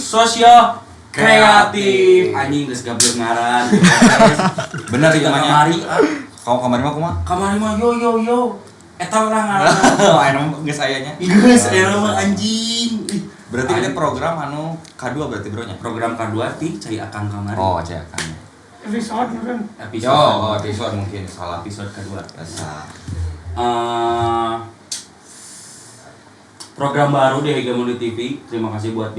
sosio kreatif. Anjing geus gablek ngaran. Bener ieu mah Kamari. Kau kamari mah kumaha? Kamari mah yo. Eta urang ngaran. Anu geus aya nya. Geus aya mah anjing. Berarti ini program anu K2 berarti bronya. Program K2 ti cai akang kamari. Oh, cai akang. Episode mungkin. Episode mungkin salah Episode kedua. Biasa. Program baru di Hegemoni TV. Terima kasih buat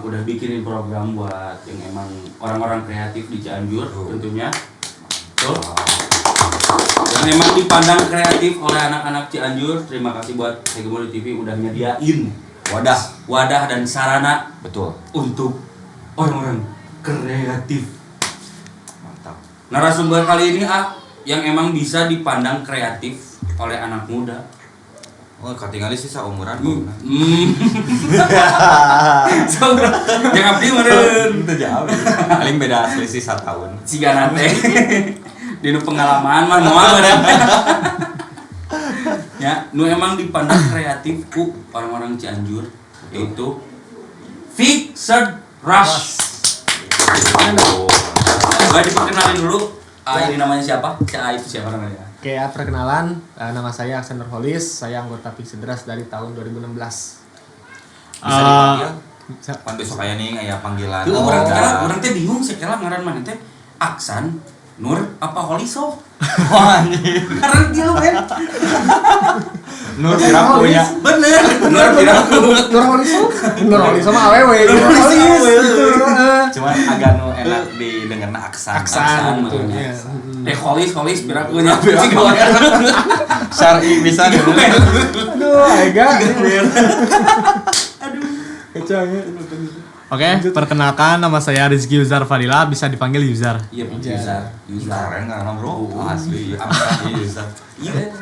udah bikinin program buat yang emang orang-orang kreatif di Cianjur tentunya. Tuh. Yang emang dipandang kreatif oleh anak-anak Cianjur. Terima kasih buat Hegemoni TV udah nyediain wadah dan sarana Betul. untuk orang-orang kreatif. Mantap. Narasumber kali ini yang emang bisa dipandang kreatif oleh anak muda. Oh, katingali sih saumuran. Yang abdi meureun Itu jauh. Paling beda selisih 1 tahun. sigana teh. Dinu pengalaman mah moal meureun. Ya, nu emang dipandang kreatif ku orang-orang Cianjur yaitu Fixed Rush. Boleh diperkenalin dulu. Ini namanya siapa? Si A itu siapa namanya? Oke ya, perkenalan, nama saya Aksan Nurholis, saya anggota Fixed Rush dari tahun 2016. Bisa dipanggil? Pan besok aya ning aya panggilan. Tuh orang teh bingung sekela ngaran mana teh Aksan Nur apa Holiso? Karena dia men. Nur Firaku nya. Bener. Nur Firaku. Nurholis mah awewe. Cuman agak nu enak didengarna Aksan. Aksan gitu. makanya. Iya. Holis Firaku nya. Syar'i bisa dulu. Aduh, Ega. Kacau ya. Oke, perkenalkan nama saya Rizky Yuzar Fadila, bisa dipanggil Yuzar. Iya, Yuzar. Keren karena bro. Asli ya. Yuzar. Iya.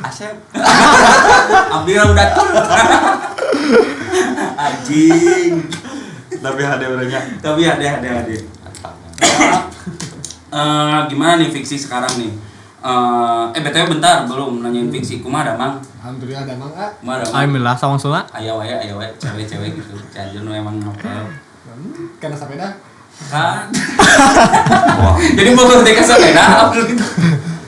Asep. Abdi udah tuh. Anjing. Tapi ada berenya. Tapi ada. Gimana nih fiksi sekarang nih? BTW bentar belum nanyain fiksi. Kumaha Mang? Alhamdulillah ada Mang A. Kumaha Mang? Alhamdulillah, sama Sula. Aya wae cewek-cewek gitu. Cianjur nu emang ngapal. Karena sepeda. Kan. Jadi mau ke sepeda apa gitu.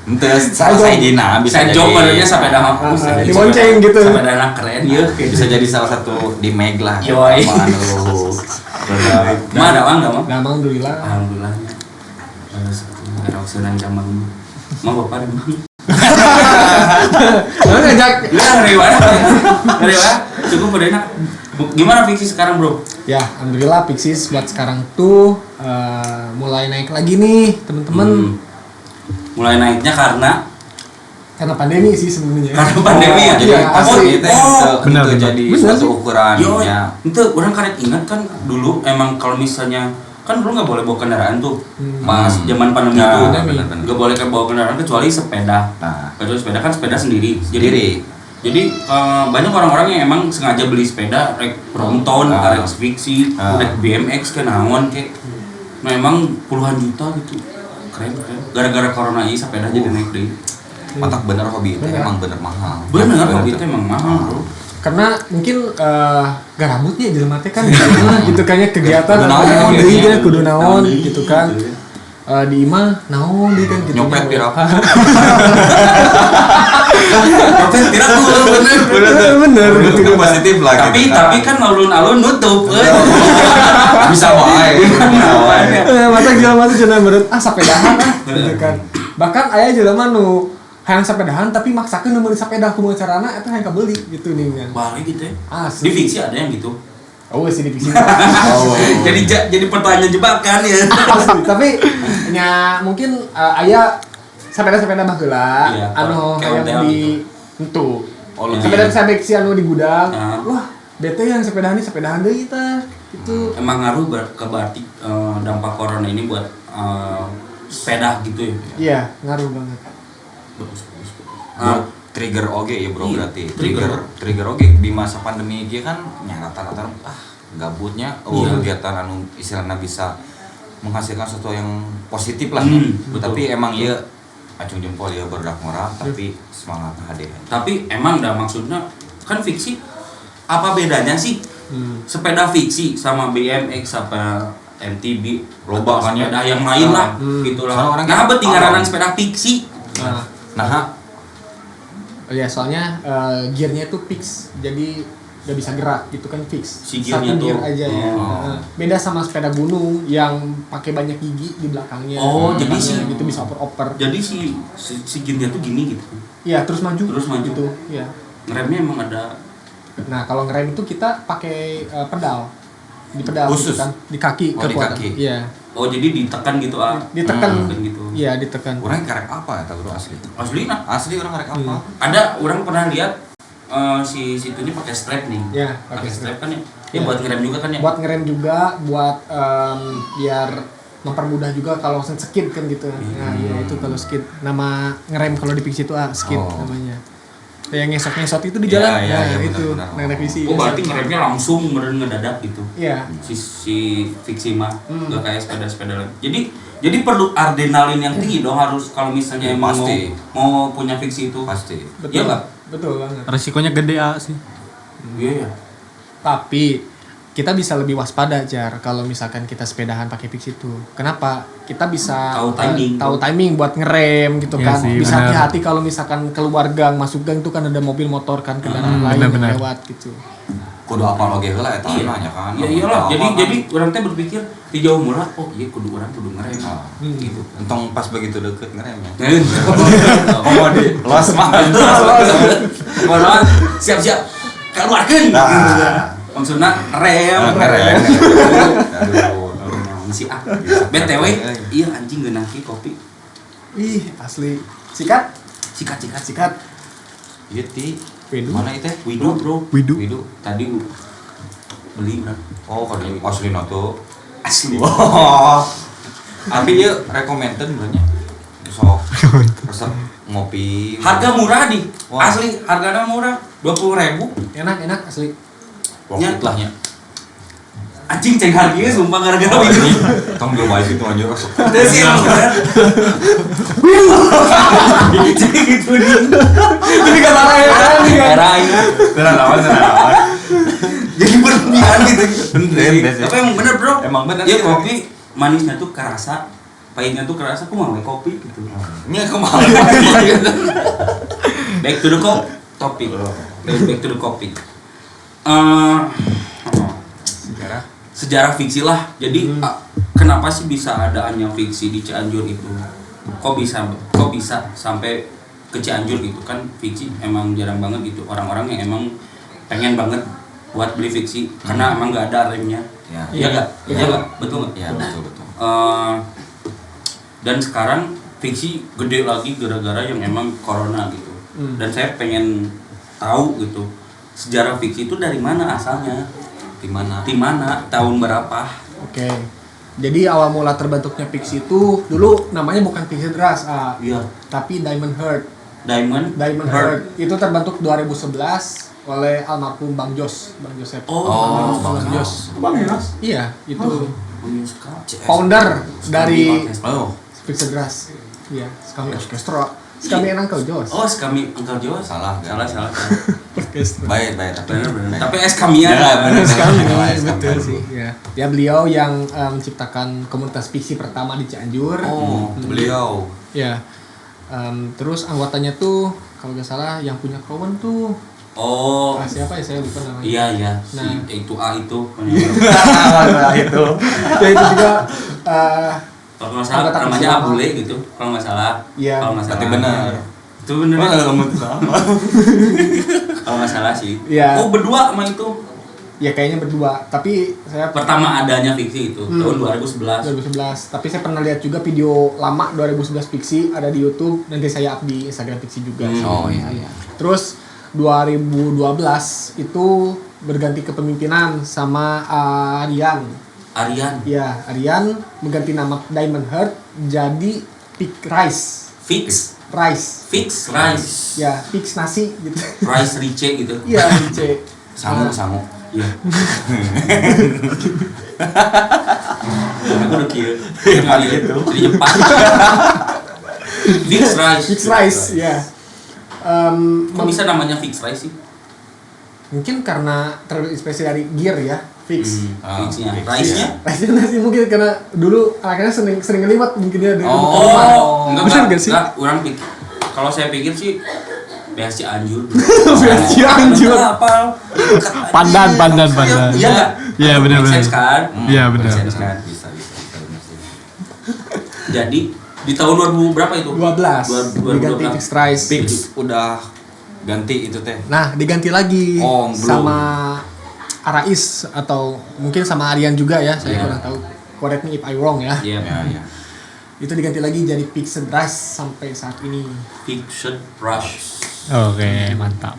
Ente salah sayjina bisa Saya jadi. jawab padanya sepeda hapus. Dibonceng gitu. Sepeda anak keren ya. Bisa jadi salah satu di Meg lah. Yoi. Anu. Mah ada Mang enggak, Mang? Nah, Alhamdulillah. Alhamdulillah. Era senang camang. Mau bapak deh, Mang. Lu ngajak. Ya, dari mana? Cukup udah enak. Gimana fiksi sekarang, Bro? Ya, alhamdulillah Pixies buat sekarang tuh mulai naik lagi nih, teman-teman. Mulai naiknya karena Pandemi sih sebenarnya. Karena pandemi ya. Jadi Iya, pas asli. itu Benar. jadi Benar suatu sih. ukurannya. Itu orang karet ingat kan dulu emang kalau misalnya kan dulu nggak boleh bawa kendaraan tuh pas zaman pandemi Ya, itu benar-benar. nggak boleh bawa kendaraan kecuali sepeda. Nah, Kecuali sepeda kan sepeda sendiri. sendiri. Jadi banyak orang-orang yang emang sengaja beli sepeda, rek Brompton, rek fiksi, rek BMX ke naon kayak, memang puluhan juta gitu, keren. Gara-gara corona ini sepeda jadi naik deh. Otak bener hobi itu emang bener mahal. Bener hobi itu emang mahal bro. Karena mungkin gak rambutnya jelema teh kan gitu kayaknya kegiatan Kudu naon, naon gitu deui ya. kan kudu naon gitu kan. Di imah naon deui kan gitu. Nyopet pira? Nyopet pira tuh bener. Itu positif lah gitu. Tapi kan alun-alun nutup. Bisa wae. Masa jelema teh cenah meureun sapedahan gitu kan. Bahkan aya jelema nu hayang sapedahan tapi maksakeun nu meuli sapeda kumaha carana eta hayang kabeli gitu nih kan. Balik gitu ya. Asli. Di fiksi ada yang gitu. Oh, sih di fiksi. Jadi pertanyaan jebakan ya. Asli, tapi nya mungkin aya sepeda-sepeda baheula Iya, anu kayak hayang hotel di entu. Oh, lebih. Sepeda fiksi anu di gudang. Ah. Wah, bete yang sepedahan deui tah. Gitu. Emang ngaruh ke berarti dampak corona ini buat sepeda gitu ya. Iya, ngaruh banget. Bagus. Trigger oge ya bro, Iya, berarti trigger. trigger oge di masa pandemi dia kan rata-rata gabutnya Iya. kegiatan anu istilahnya bisa menghasilkan sesuatu yang positif lah. Betul. Tapi emang ya acung jempol ya berdak moral tapi semangat hadir. Tapi emang dah maksudnya kan fiksi apa bedanya sih sepeda fiksi sama BMX apa MTB Loba kan ya. sepeda yang lain lah gitu Soalnya lah. orang Nah, kan tingaranan awam. sepeda fiksi. Nah, Ya soalnya gearnya itu fix, jadi nggak bisa gerak gitu kan fix. Si gearnya Satu gear tuh. aja ya. Oh. Beda sama sepeda gunung yang pakai banyak gigi di belakangnya. Oh, jadi Belakangnya sih- gitu bisa oper-oper. Jadi si gearnya tuh gini gitu. Iya terus maju. Terus maju. Gitu. Iya. Ngeremnya emang ada. Nah kalau ngerem itu kita pakai pedal di pedal Khusus? gitu kan di kaki Oh, di kekuatan. kaki. Iya. Oh jadi ditekan gitu ah. Ditekan. Ditekan gitu. Iya ditekan. orang karek apa ya tahu asli. Asli nah. Asli orang karek apa? Ada orang pernah lihat si situnya pakai strap nih. Iya Pakai strap kan ya. Iya. Ya buat ngerem juga kan ya. Buat ngerem juga, buat biar mempermudah juga kalau skid kan gitu. Nah, iya itu kalau skid. Nama ngerem kalau di fiksi itu skid Oh. namanya. Yang ngesot-ngesot itu di Iya, jalan. iya, Nah, iya, itu. benar. Nah, revisi. Oh berarti ngeremnya langsung meren ngedadak gitu. Iya. Si fiksi mah nggak kayak sepeda-sepeda lain. Jadi perlu adrenalin yang tinggi dong harus kalau misalnya Ya, emang pasti. mau punya fiksi itu. Pasti. Betul. Iya nggak? Betul banget. Resikonya gede sih. Iya ya. Tapi kita bisa lebih waspada Jar kalau misalkan kita sepedahan pakai fix itu. Kenapa? Kita bisa Tahu timing. tahu timing buat ngerem gitu Iya kan. sih, Bisa benar. hati-hati kalau misalkan keluar gang, masuk gang itu kan ada mobil motor kan kendaraan lain benar-benar. yang lewat gitu. Kudu apa lagi heula eta Iya. nanya kan. Ya iyalah. Apa Jadi kan? orang teh berpikir di jauh murah. Oh iya kudu orang kudu ngerem. Gitu. Entong pas begitu deket ngerem ya. Oh di los mah. Mohon siap-siap keluarkan. Nah. Maksudnya rem. Ngerem. Aduh. Si A. BTW, iya anjing geunah ki kopi. Ih, asli. Sikat? Sikat. Sikat. Ieu ti Widu. mana itu? Widu, bro. Widu. Widu. Tadi beli bro. Oh, kalau asli tuh. Asli. Oh. Tapi dia recommended sebenarnya. Sok resep ngopi. Harga murah di. Wah. Asli, harganya murah. 20.000. Enak asli. Waktu lahnya. Anjing ceng harganya sumpah gara-gara Widu. Tong dia baik itu anjir resep. Udah sih emang bener. Ceng gitu nih. Jadi kata raya kan. Eranya. Tenang lawan. Jadi berlebihan gitu. Bener. Tapi emang bener bro. Emang bener Iya sih. kopi manisnya tuh kerasa, pahitnya tuh kerasa. Aku mau kopi gitu. Ini kemana? Back to the topic. Back to the topic. Sejarah fiksi lah. Jadi kenapa sih bisa adaannya fiksi di Cianjur itu? Kok bisa sampai ke Cianjur gitu kan? Fiksi emang jarang banget gitu. Orang-orang yang emang pengen banget buat beli fiksi karena emang nggak ada remnya. Ya. Iya nggak? Iya nggak? Betul nggak? Iya, betul. Dan sekarang fiksi gede lagi gara-gara yang emang corona gitu. Dan saya pengen tahu gitu sejarah fiksi itu dari mana asalnya? Di mana? Tahun berapa? Oke. Jadi awal mula terbentuknya fiksi itu dulu namanya bukan Fiksi Deras, Iya. tapi Diamond Heart. Diamond Heart itu terbentuk 2011 oleh almarhum Bang Joseph. Oh, Bang Jos. Bang Yos. Iya, itu CS. founder dari Oh, Fiksi Deras. Iya, Skami Orkestra. Skami Uncle Jos. Oh, Skami Uncle Jos. Salah. Salah. Orkestra. Baik. Bener. Tapi Skamian. Ya, bener. Skami, Skami. betul sih. Ya. Ya beliau yang menciptakan komunitas fiksi pertama di Cianjur. Oh, beliau. Ya. Terus anggotanya tuh kalau nggak salah yang punya kawan tuh Oh. siapa ya saya lupa namanya. Iya. Si Nah. itu A itu. Itu. Ya itu juga Kalau nggak salah Anggota namanya fiksi Abule gitu. Kalau nggak salah. Iya. Kalau nggak salah. Berarti benar. Itu bener. Kamu sama. Kalau nggak salah sih. Iya. Oh berdua sama itu. ya kayaknya berdua. Tapi saya Pertama adanya fiksi itu tahun 2011. 2011. Tapi saya pernah lihat juga video lama 2011 fiksi ada di YouTube. Nanti saya up di Instagram fiksi juga. Oh iya. Terus 2012 itu berganti kepemimpinan sama Aryan. Ya, Aryan mengganti nama Diamond Heart jadi Pig Rice. Fix Rice. Ya, Pix nasi gitu. Rice Rice gitu. Iya, C. Sangu. Iya. Aku udah kieu. Kali itu di Jepang. Fix Rice. Pix Rice, ya. Kok bisa namanya Fix Rice sih? Mungkin karena terinspirasi dari Gear ya, fix. Fixnya. Fix, Price-nya? Rasanya sih mungkin karena dulu anaknya sering ngeliwat mungkin dia dari Oh, Bener gak sih? Orang pikir. Kalau saya pikir sih BSC Anjur. BSC Anjur. Apa? Pandan. Iya enggak? Iya, benar. Make sense kan? Iya, benar. Make sense kan? Bisa bener sih. Jadi di tahun 2000 berapa itu? 12 diganti Fix Price. Fix udah ganti itu teh. Nah, diganti lagi Oh, belum. sama Arais atau mungkin sama Aryan juga ya, saya Iya. kurang tahu. Correct me if I wrong ya. Iya, Ya. Itu diganti lagi jadi Fixed Price sampai saat ini. Fixed Rush. Oke, mantap.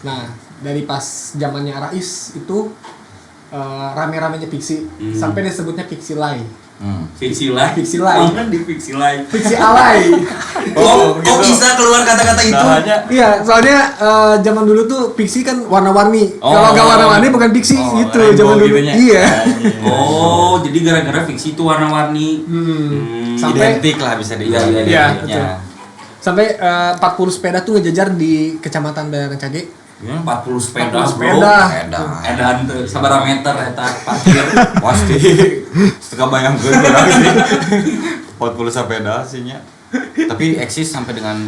Nah, dari pas zamannya Arais itu rame-ramenya Pixie sampai disebutnya Pixie Lay. Fiksi Live. Fiksi Live. Mana di Fiksi Live? Fixie Alay. Kok bisa keluar kata-kata itu? Iya, soalnya zaman dulu tuh Pixie kan warna-warni. Oh. Kalau nggak warna-warni bukan Pixie Oh, gitu rainbow zaman dulu. gitunya. Iya. Oh, jadi gara-gara fiksi itu warna-warni. Sampai- Identik lah bisa Iya, dibilang. iya, betul. Sampai 40 sepeda tuh ngejajar di Kecamatan Daerah Cage. 40 sepeda, 40 bro. sepeda. Edan tuh sabaraha meter eta parkir. Pasti suka bayangkeun urang sih. 40 sepeda sih nya. Tapi eksis sampai dengan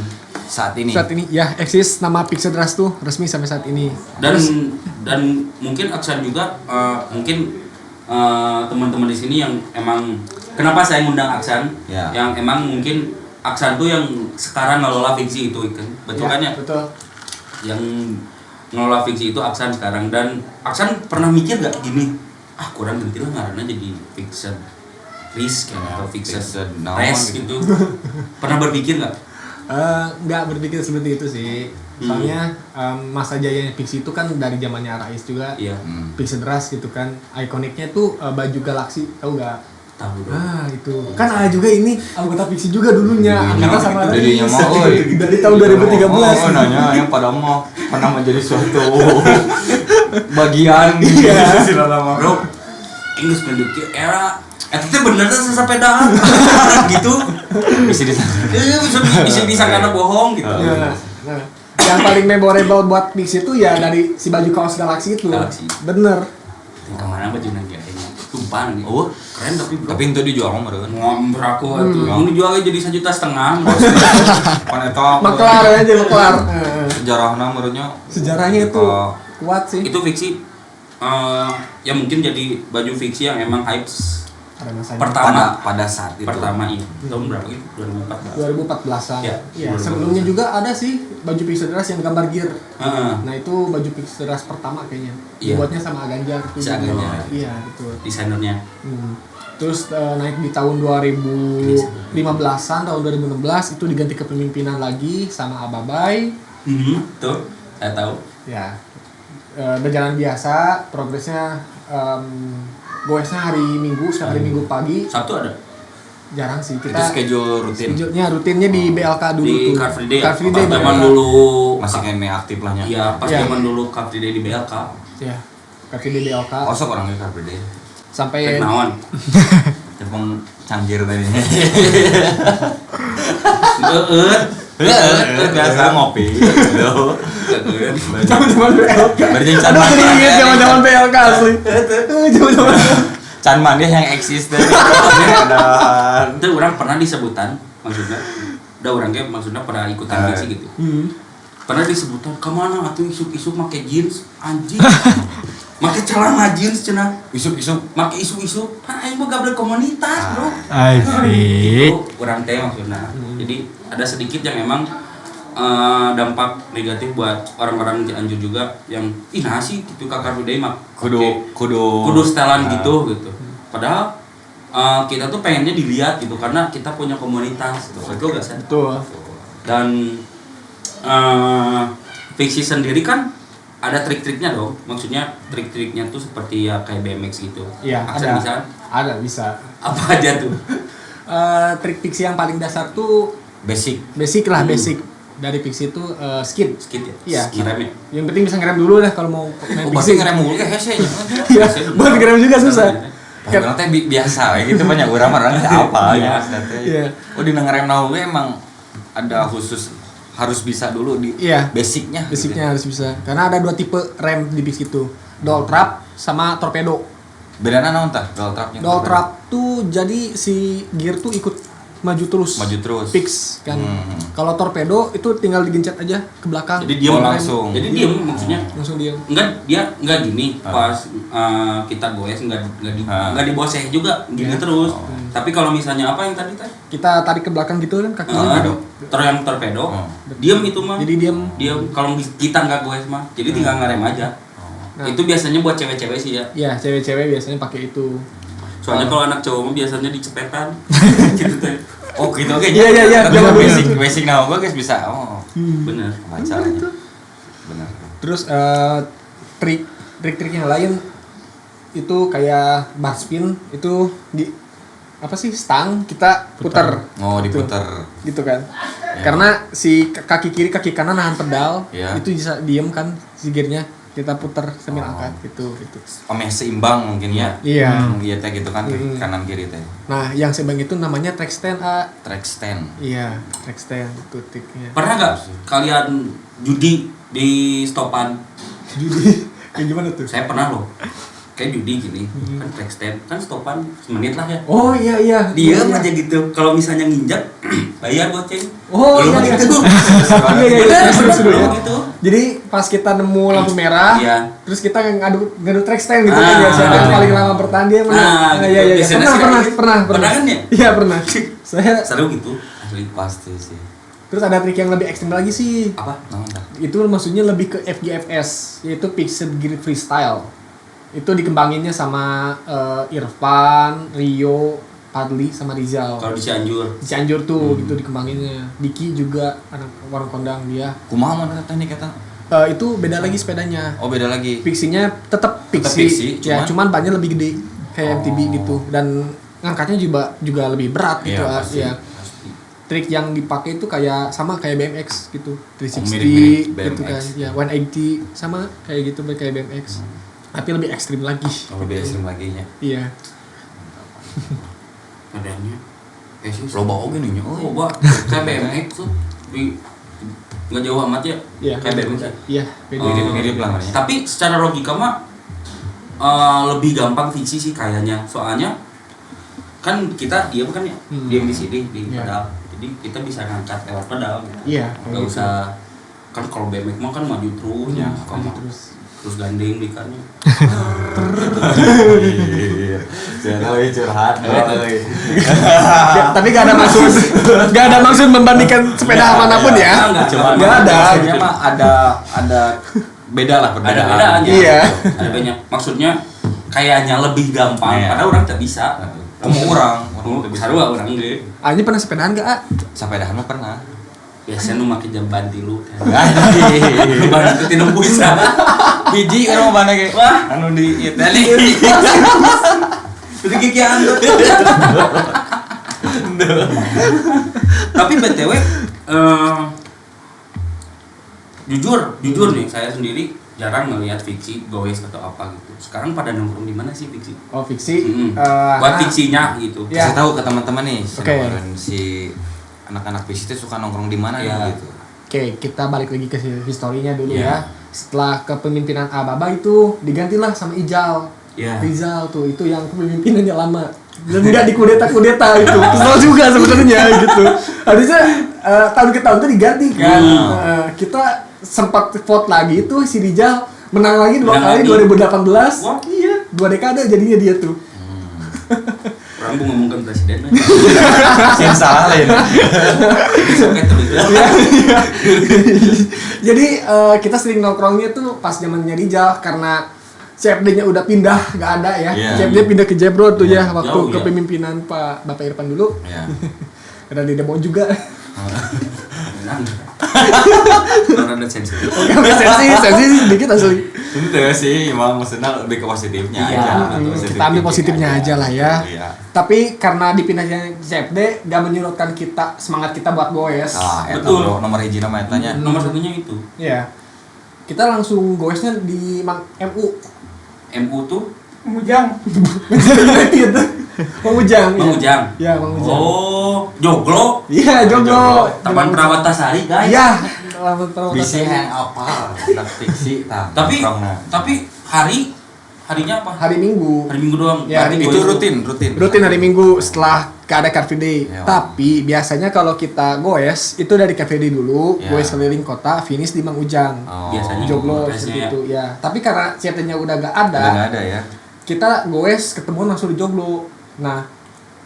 saat ini. Saat ini ya eksis nama Pixie Rush tuh resmi sampai saat ini. Dan mungkin Aksan juga mungkin teman-teman di sini yang emang kenapa saya ngundang Aksan Ya. yang emang mungkin Aksan tuh yang sekarang ngelola fiksi itu kan betul Ya, kan ya betul. yang ngelola fiksi itu Aksan sekarang. Dan Aksan pernah mikir gak gini kurang ganti lah ngaranna jadi fiction risk atau fiction Fiction naon rest gitu. gitu. Pernah berpikir gak? Nggak berpikir seperti itu sih. Soalnya masa jayanya Pixie itu kan dari zamannya Arais juga. Iya. Pixie Rush gitu kan. Ikoniknya tuh baju Galaxy, tahu nggak? Tahu dong. Ah itu kan ada juga ini anggota Pixie juga dulunya angkatan sama Arais. Dirinya mah euy. Dari tahun 2013. Oh, nanya yang pada mau pernah menjadi suatu bagian sila lama. Bro, Inggris menduki era itu teh bener teh sesepedaan gitu. Bisa disana. Bisa disangka bohong gitu. Nah, yang paling memorable buat Pixie itu ya dari si baju kaos Galaxy itu. Galaxy. Bener. Kemana baju nanti kayaknya tumpang nih. Oh, keren tapi bro. Tapi itu dijual mah meureun. ngomber aku atuh. Mun dijualnya jadi 1,5 juta. Pan eta Maklar aja maklar. sejarahna meureunnya Sejarahnya itu kuat sih. Itu fiksi ya mungkin jadi baju fiksi yang emang hype Pada masanya. pertama pada saat itu. pertama ini. Tahun berapa itu? 2014. 2014-an. Ya, Iya, sebelumnya juga ada sih baju Pixie Rush yang gambar gear. Heeh. Nah, itu baju Pixie Rush pertama kayaknya. Iya. Dibuatnya sama Ganjar tuh. Si Ganjar. Iya, betul. Desainernya. Terus naik di tahun 2015-an, tahun 2016 itu diganti kepemimpinan lagi sama Ababai. Tuh, saya tahu. Ya. Berjalan biasa, progresnya goesnya hari Minggu, setiap hari Minggu pagi. Sabtu ada Jarang sih Itu kita. schedule rutin. Rutinnya di BLK dulu di tuh. Car Free Day. Car Free Day Pas zaman BLK. dulu Masih kene aktif lahnya. Iya, pas Iya. zaman dulu Car Free Day di BLK. Ya. Car Free Day BLK. Osok orangnya Car Free Day. Sampai Naon? Jepang canggir tadi. Biasa ngopi. zaman-zaman BLK. Berarti can Aduh, mandi. jadi inget zaman-zaman BLK asli. Zaman-zaman. Can mandi yang eksis tadi. Dan Itu orang pernah disebutan maksudnya. Udah orang kayak maksudnya pernah ikutan fiksi gitu. Pernah disebutan kemana atuh isuk-isuk make jeans anjing. Make celana jeans cenah. isuk-isuk Make isu-isu. Kan aing mah gablek komunitas, Bro. Asik. Itu kurang teh maksudnya. Jadi ada sedikit yang emang dampak negatif buat orang-orang Cianjur juga yang nah sih gitu Car Free Day mah kudu setelan gitu. Padahal kita tuh pengennya dilihat gitu karena kita punya komunitas gitu. Betul gak sih? Betul. Dan fiksi sendiri kan ada trik-triknya dong. Maksudnya trik-triknya tuh seperti ya kayak BMX gitu. Iya, Aksen ada. bisa? Ada bisa. Apa aja tuh? Trik Pixie yang paling dasar tuh basic. basic lah, basic. Dari Pixie itu skid. Skit ya? Iya. Ngerem ya? Yang penting bisa ngerem dulu dah kalau mau main Oh, berarti Pixie. ngerem mulu kayak hese nya. Iya, buat ngerem juga susah. Orang teh biasa gitu banyak orang teh apa Iya. ya teh. Iya. Oh di ngerem nahu emang ada khusus harus bisa dulu di Iya. basicnya. Basicnya harus bisa. Karena ada 2 tipe rem di bis itu. Dual trap sama torpedo. Bedana naon tah? Dual trapnya. Dual trap tuh jadi si gear tuh ikut maju terus. Maju terus. Fix kan. Kalau torpedo itu tinggal digencet aja ke belakang. Jadi diam langsung. Jadi diam maksudnya. Langsung diam. Enggak gini pas kita goes enggak diboseh juga gini terus. Tapi kalau misalnya apa yang tadi teh? Kita tarik ke belakang gitu kan kakinya. Yang torpedo, diam itu mah. Jadi diam. Kalau kita nggak goes mah, jadi tinggal ngerem aja. Nah. Itu biasanya buat cewek-cewek sih ya. Iya, cewek-cewek biasanya pakai itu. Soalnya kalau anak cowok mah biasanya dicepetan. Gitu teh. Oh gitu oke. Iya. Tapi basic nah gua guys bisa. Oh. Bener. Baca aja. Benar. Terus trik-trik yang lain itu kayak bar spin itu di apa sih stang kita putar. Oh, diputar. Gitu kan. Karena si kaki kiri kaki kanan nahan pedal, Ya. itu bisa diem kan si gearnya kita putar sambil angkat gitu. Omeh seimbang mungkin ya. Iya. Iya teh gitu kan kanan kiri teh. Nah, yang seimbang itu namanya track stand. Track stand. Iya, track stand itu triknya. Pernah nggak kalian judi di stopan? Judi kayak gimana tuh? Saya pernah loh. Kayak judi gini, kan track stand, kan stopan semenit lah ya. Oh iya. Diam aja gitu. Kalau misalnya nginjak, bayar goceng. Oh Belum iya. gitu. Iya, Bener, seru ya. gitu. Jadi pas kita nemu lampu merah, Iya. terus kita ngadu track stand gitu kan ya, siapa yang paling lama bertahan dia menang. Nah, Iya. gitu. Biasanya sih Pernah. gitu. Pernah kan ya? Iya pernah. Saya Seru gitu. Asli. Pasti sih. terus ada trik yang lebih ekstrim lagi sih. Apa? Naon tah? Itu maksudnya lebih ke FGFS, yaitu Fixed Gear Freestyle. Itu dikembanginnya sama Irfan, Rio, Padli sama Rizal. Kalau di Cianjur. Di Cianjur tuh gitu dikembanginnya. Diki juga anak warung kondang dia. Kumaha mana teknik eta? Itu beda lagi sepedanya. Oh, beda lagi. Pixinya tetap Tetap pixie, pixie, ya cuman bannya lebih gede kayak MTB Oh. gitu dan ngangkatnya juga lebih berat gitu. Iya, pasti. Ya. Trik yang dipakai itu kayak sama kayak BMX gitu, 360 mirip-mirip gitu kan. BMX. Ya 180 sama kayak gitu kayak BMX. Tapi lebih ekstrim lagi. Oh, lebih ekstrim lagi nya. Iya. Adanya. Loba oge nih nya. Loba. Kayak BMX tuh. Nggak jauh amat ya. Iya. Kayak BMX ya. Iya, beda. Mirip-mirip lah namanya. Tapi secara logika mah lebih gampang fiksi sih kayaknya. Soalnya kan kita diam kan ya. Diam di sini di Iya. pedal. Jadi kita bisa ngangkat lewat pedal. Iya, Nggak kayak gitu. usah kan kalau BMX mah kan maju terus Iya, kan maju terus. terus gandeng bikarnya. Iya. Jangan curhat. Tapi gak ada maksud membandingkan sepeda manapun ya. Enggak, Nggak ada. Maksudnya mah ada beda lah Ada perbedaan. bedanya. Iya. Ada banyak. Maksudnya kayaknya lebih gampang Iya. padahal orang tak bisa. Orang tuh bisa. Sarua orang ge. Ini pernah sepedaan gak? Sapedahan mah pernah. Biasanya nu make jamban tilu. Anjing. Jamban itu tinu bisa. Hiji kan mau mana ge? Wah. Anu di ieu teh. Itu gigi anggut. Tapi BTW jujur nih saya sendiri jarang ngelihat fiksi goes atau apa gitu. Sekarang pada nongkrong di mana sih fiksi? Oh, fiksi. Mm-mm. Buat fiksinya gitu. Iya. Kasih tahu ke teman-teman nih, Oke. si anak-anak fiksi itu suka nongkrong di mana Iya. gitu. Oke, kita balik lagi ke historinya dulu Iya. ya. Setelah kepemimpinan Ababa itu digantilah sama Ijal. Iya. Rizal tuh itu yang kepemimpinannya lama. Dan nggak dikudeta-kudeta itu. Kesel juga sebenarnya gitu. Harusnya tahun ke tahun tuh diganti kan. Kita sempat vote lagi itu si Rizal menang lagi 2 Menang kali lagi. 2018. Wah, iya. 2 dekade jadinya dia tuh. Orang mau ngomongkan presiden. Yang salah lain. Oke terus. Jadi kita sering nongkrongnya tuh pas zamannya Rijal karena CFD-nya udah pindah, nggak ada ya. Iya. CFD pindah ke Jebro tuh ya waktu jauh, ya. kepemimpinan Bapak Irfan dulu. Ya. Karena di demo juga. Menang. Karena ada sensitif. sensi sedikit asli. Itu sih emang maksudnya lebih ke positifnya Iya. aja. Kita ambil positifnya aja lah ya. Iya. Tapi karena dipindahnya CFD, gak menyurutkan kita semangat kita buat goes. Nah, eta Betul. bro, nomor hiji nama etanya. Nomor satunya itu. Iya. Kita langsung goesnya di MU. MU tuh Mujang. United. Mang Ujang. Mang Ujang. Iya, Mang Ujang. Oh, Joglo. Iya, Joglo. Taman Perawat Tasari, guys. Iya, Taman Perawat Bisa Tasari. yang apa? Udah fiksi tah. Tapi nongkrongna. harinya apa? Hari Minggu. Hari Minggu doang. Ya, Berarti Itu gue rutin. Hari Minggu setelah ada Car Free Day. Ya. Tapi biasanya kalau kita goes itu dari Car Free Day dulu, Ya. goes keliling kota, finish di Mang Ujang. Oh. Biasanya. Joglo Goesnya seperti ya. itu ya. Tapi karena CT-nya udah gak ada, Udah nggak ada ya. kita goes ketemuan langsung di Joglo. Nah,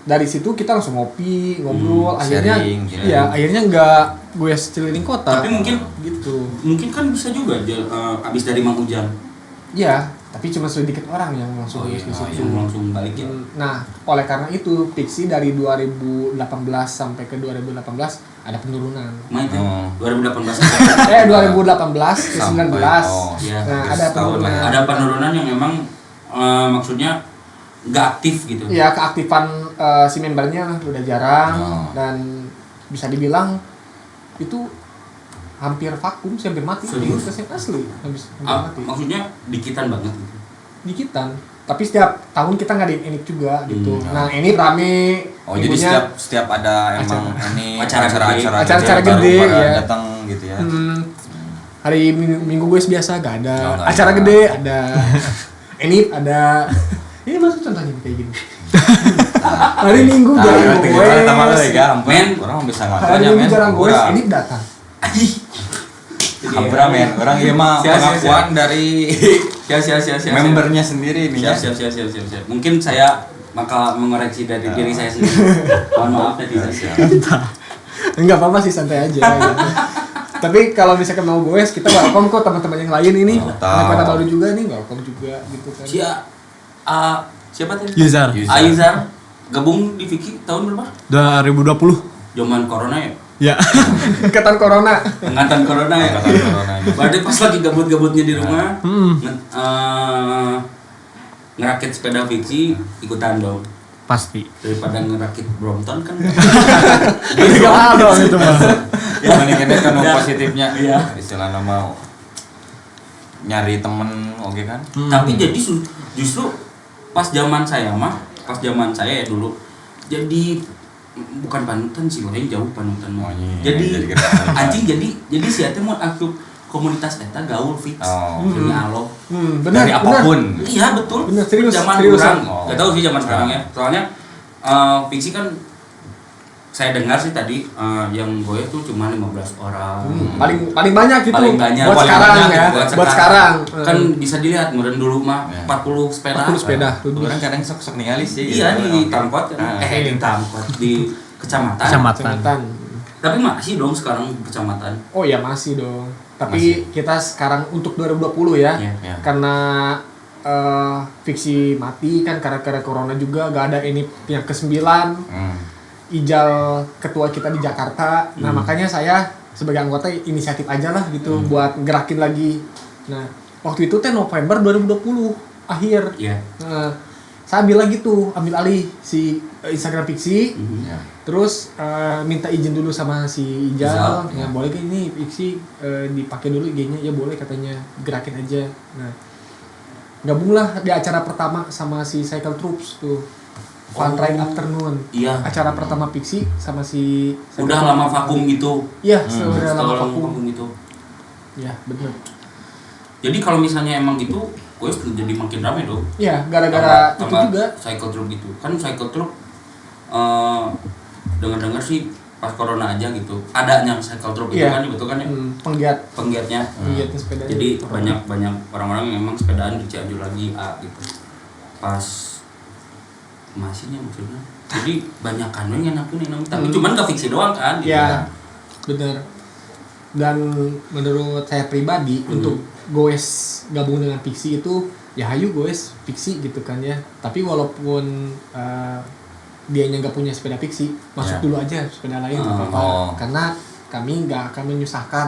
dari situ kita langsung ngopi, ngobrol, akhirnya sharing, gitu. iya, akhirnya nggak goes keliling kota. Tapi mungkin gitu. kan bisa juga abis dari Mang Ujang. Iya, tapi cuma sedikit orang yang langsung goes ke situ. yang langsung balikin. Nah, oleh karena itu Pixi dari 2018 sampai ke 2018 ada penurunan. Main itu Oh. 2018. 2018 ke 19. Sampai, oh, iya. Nah, Terus ada tahun lah. penurunan. Ada penurunan yang memang maksudnya nggak aktif gitu. Ya, keaktifan si membernya udah jarang Oh. dan bisa dibilang itu hampir vakum, hampir mati. Serius? Asli, hampir mati. Maksudnya dikitan banget gitu. Dikitan. Tapi setiap tahun kita ngadain Enip juga gitu. Hmm. Nah, Enip rame. Oh, jadi minggunya, setiap ada emang Acara. ini Acara-acara baru gede, pada ya. datang gitu ya. hari Minggu gue biasa gak ada. Oh, nggak Acara ada. gede ada. Enip ada. Ini masuk contohnya kayak gini. Hari Minggu Nah, jarang berarti gitu lah, tambah gue. lagi ya, ampun. Men. Orang bisa Hari ngatanya Minggu men. jarang gue. Kurang. Enip datang. Hampura men. Orang iya mah Siap, siap, pengakuan dari Siap. membernya sendiri nih ya. Siap. Mungkin saya maka mengoreksi dari diri saya sendiri. Mohon maaf netizen. Enggak apa-apa sih, santai aja gitu. Tapi kalau misalkan mau goes, kita welcome kok teman-teman yang lain ini. Tahu. Anak baru juga nih, welcome juga gitu kan. Siapa tadi? Yuzar. Aizar gabung di Vicky tahun berapa? 2020. Zaman corona ya? Ya. Ikatan Corona. Angkatan corona ya? Angkatan corona ini. Berarti pas lagi gabut-gabutnya di rumah, ngerakit sepeda Vicky, ikutan dong. Pasti. Daripada ngerakit Brompton kan. Enggak mahal dong itu mah. Ya mendingan kan Ya. positifnya. Iya. Istilahnya mau nyari temen oke kan? Tapi jadi justru pas zaman saya ya dulu, jadi bukan panutan sih, orang jauh panutan. Oh, iya. Jadi Jadi kita- anjing jadi si eta mau aktif komunitas eta gaul fix. Oh. Demi Allah. Benar. Dari apapun. Iya betul. Bener, serius, Zaman seriusan. orang, gak tahu sih zaman sekarang ya. Soalnya fiksi kan saya dengar sih tadi yang goyah tuh cuma 15 orang. Paling banyak gitu. Paling banyak. Buat Paling sekarang banyak ya. gitu, Buat sekarang. Kan bisa dilihat meren dulu mah Ya. 40 sepeda. 40 sepeda. Orang kadang sok ningali sih. Iya gitu. di Tangkot kan. Ah. Di Tangkot di kecamatan. Kecamatan. Tapi masih dong sekarang kecamatan. Oh ya masih dong. Tapi kita sekarang untuk 2020 ya. Iya. Ya. Karena fiksi mati kan karena corona juga, gak ada ini yang ke-9. Ijal ketua kita di Jakarta. Nah, makanya saya sebagai anggota inisiatif aja lah gitu buat gerakin lagi. Nah, waktu itu teh November 2020 akhir. Iya. Nah, saya ambil lagi tuh, ambil alih si Instagram Pixi. Ya. Terus minta izin dulu sama si Ijal, Ijal, ya boleh kan ini Pixi dipakai dulu IG-nya, ya boleh katanya, gerakin aja. Nah, gabunglah di acara pertama sama si Cycle Troops tuh, Fun Ride Afternoon. Iya. Acara pertama Pixi sama si Cycle Udah Troops. lama vakum gitu. Iya, sudah lama Setelah vakum. gitu. Ya, benar. Jadi kalau misalnya emang gitu, gue jadi makin rame dong. Iya, gara-gara itu Tambah juga. cycle truk gitu. Kan cycle truk dengar-dengar sih pas corona aja gitu. Adanya cycle truk itu Iya. kan betul kan ya? Penggiatnya sepeda. Jadi banyak orang-orang yang memang sepedaan di Cianjur lagi gitu. Pas masihnya maksudnya. Jadi banyak kan yang nakunin tapi cuman gak fiksi doang kan gitu. Iya, benar. Dan menurut saya pribadi untuk goes gabung dengan Pixi itu ya hayu goes Pixi gitu kan ya. Tapi walaupun dianya nggak punya sepeda Pixi, masuk Ya. dulu aja sepeda lain nggak apa-apa. Karena kami nggak akan menyusahkan.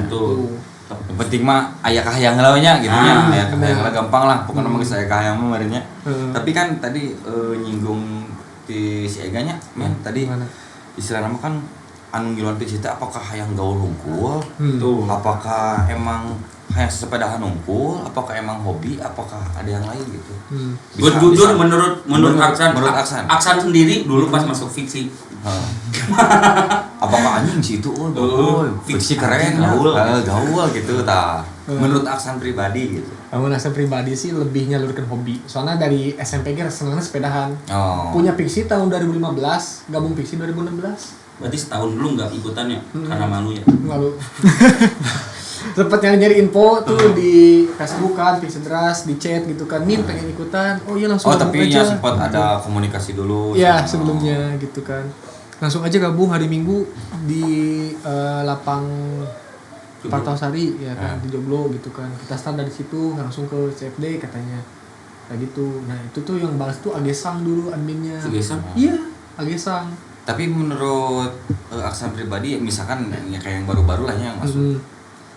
Tuh. Yang penting mah aya kahayang lawannya gitu nya. Aya kahayang bener. lah gampang lah. Pokoknya mah geus aya kahayang mah meureunnya. Tapi Tapi kan tadi nyinggung di si Eganya, men tadi gimana? istilah nama kan anu ngiluan Pixi teh apakah hayang gaul hungkul? Tuh. Apakah emang hanya sepedahan ngumpul, apakah emang hobi, apakah ada yang lain gitu? Gue jujur menurut Aksan. Aksan sendiri dulu pas masuk fiksi. Apakah anjing sih itu? Fiksi keren ya. Gaul gitu ta. Menurut Aksan pribadi gitu. Namun Aksan pribadi sih lebih nyalurkan hobi. Soalnya dari SMP gue senangnya sepedahan. Oh. Punya fiksi tahun 2015, gabung fiksi 2016. Berarti setahun dulu nggak ikutan ya karena malu ya. Lalu sempet nyari info tuh di Facebook kan, fiksi deras, di chat gitu kan, Min pengen ikutan. Oh iya langsung gabung tapi aja. ya sempat ada komunikasi dulu. Iya sama- sebelumnya gitu kan. Langsung aja gabung hari Minggu di lapang Partausari ya kan, di Joglo gitu kan. Kita start dari situ langsung ke CFD katanya. Kayak gitu. Nah, itu tuh yang balas tuh Agesang dulu adminnya. Agesang? Iya, Agesang. Tapi menurut Aksan pribadi, misalkan ya kayak yang baru-baru lah yang masuk,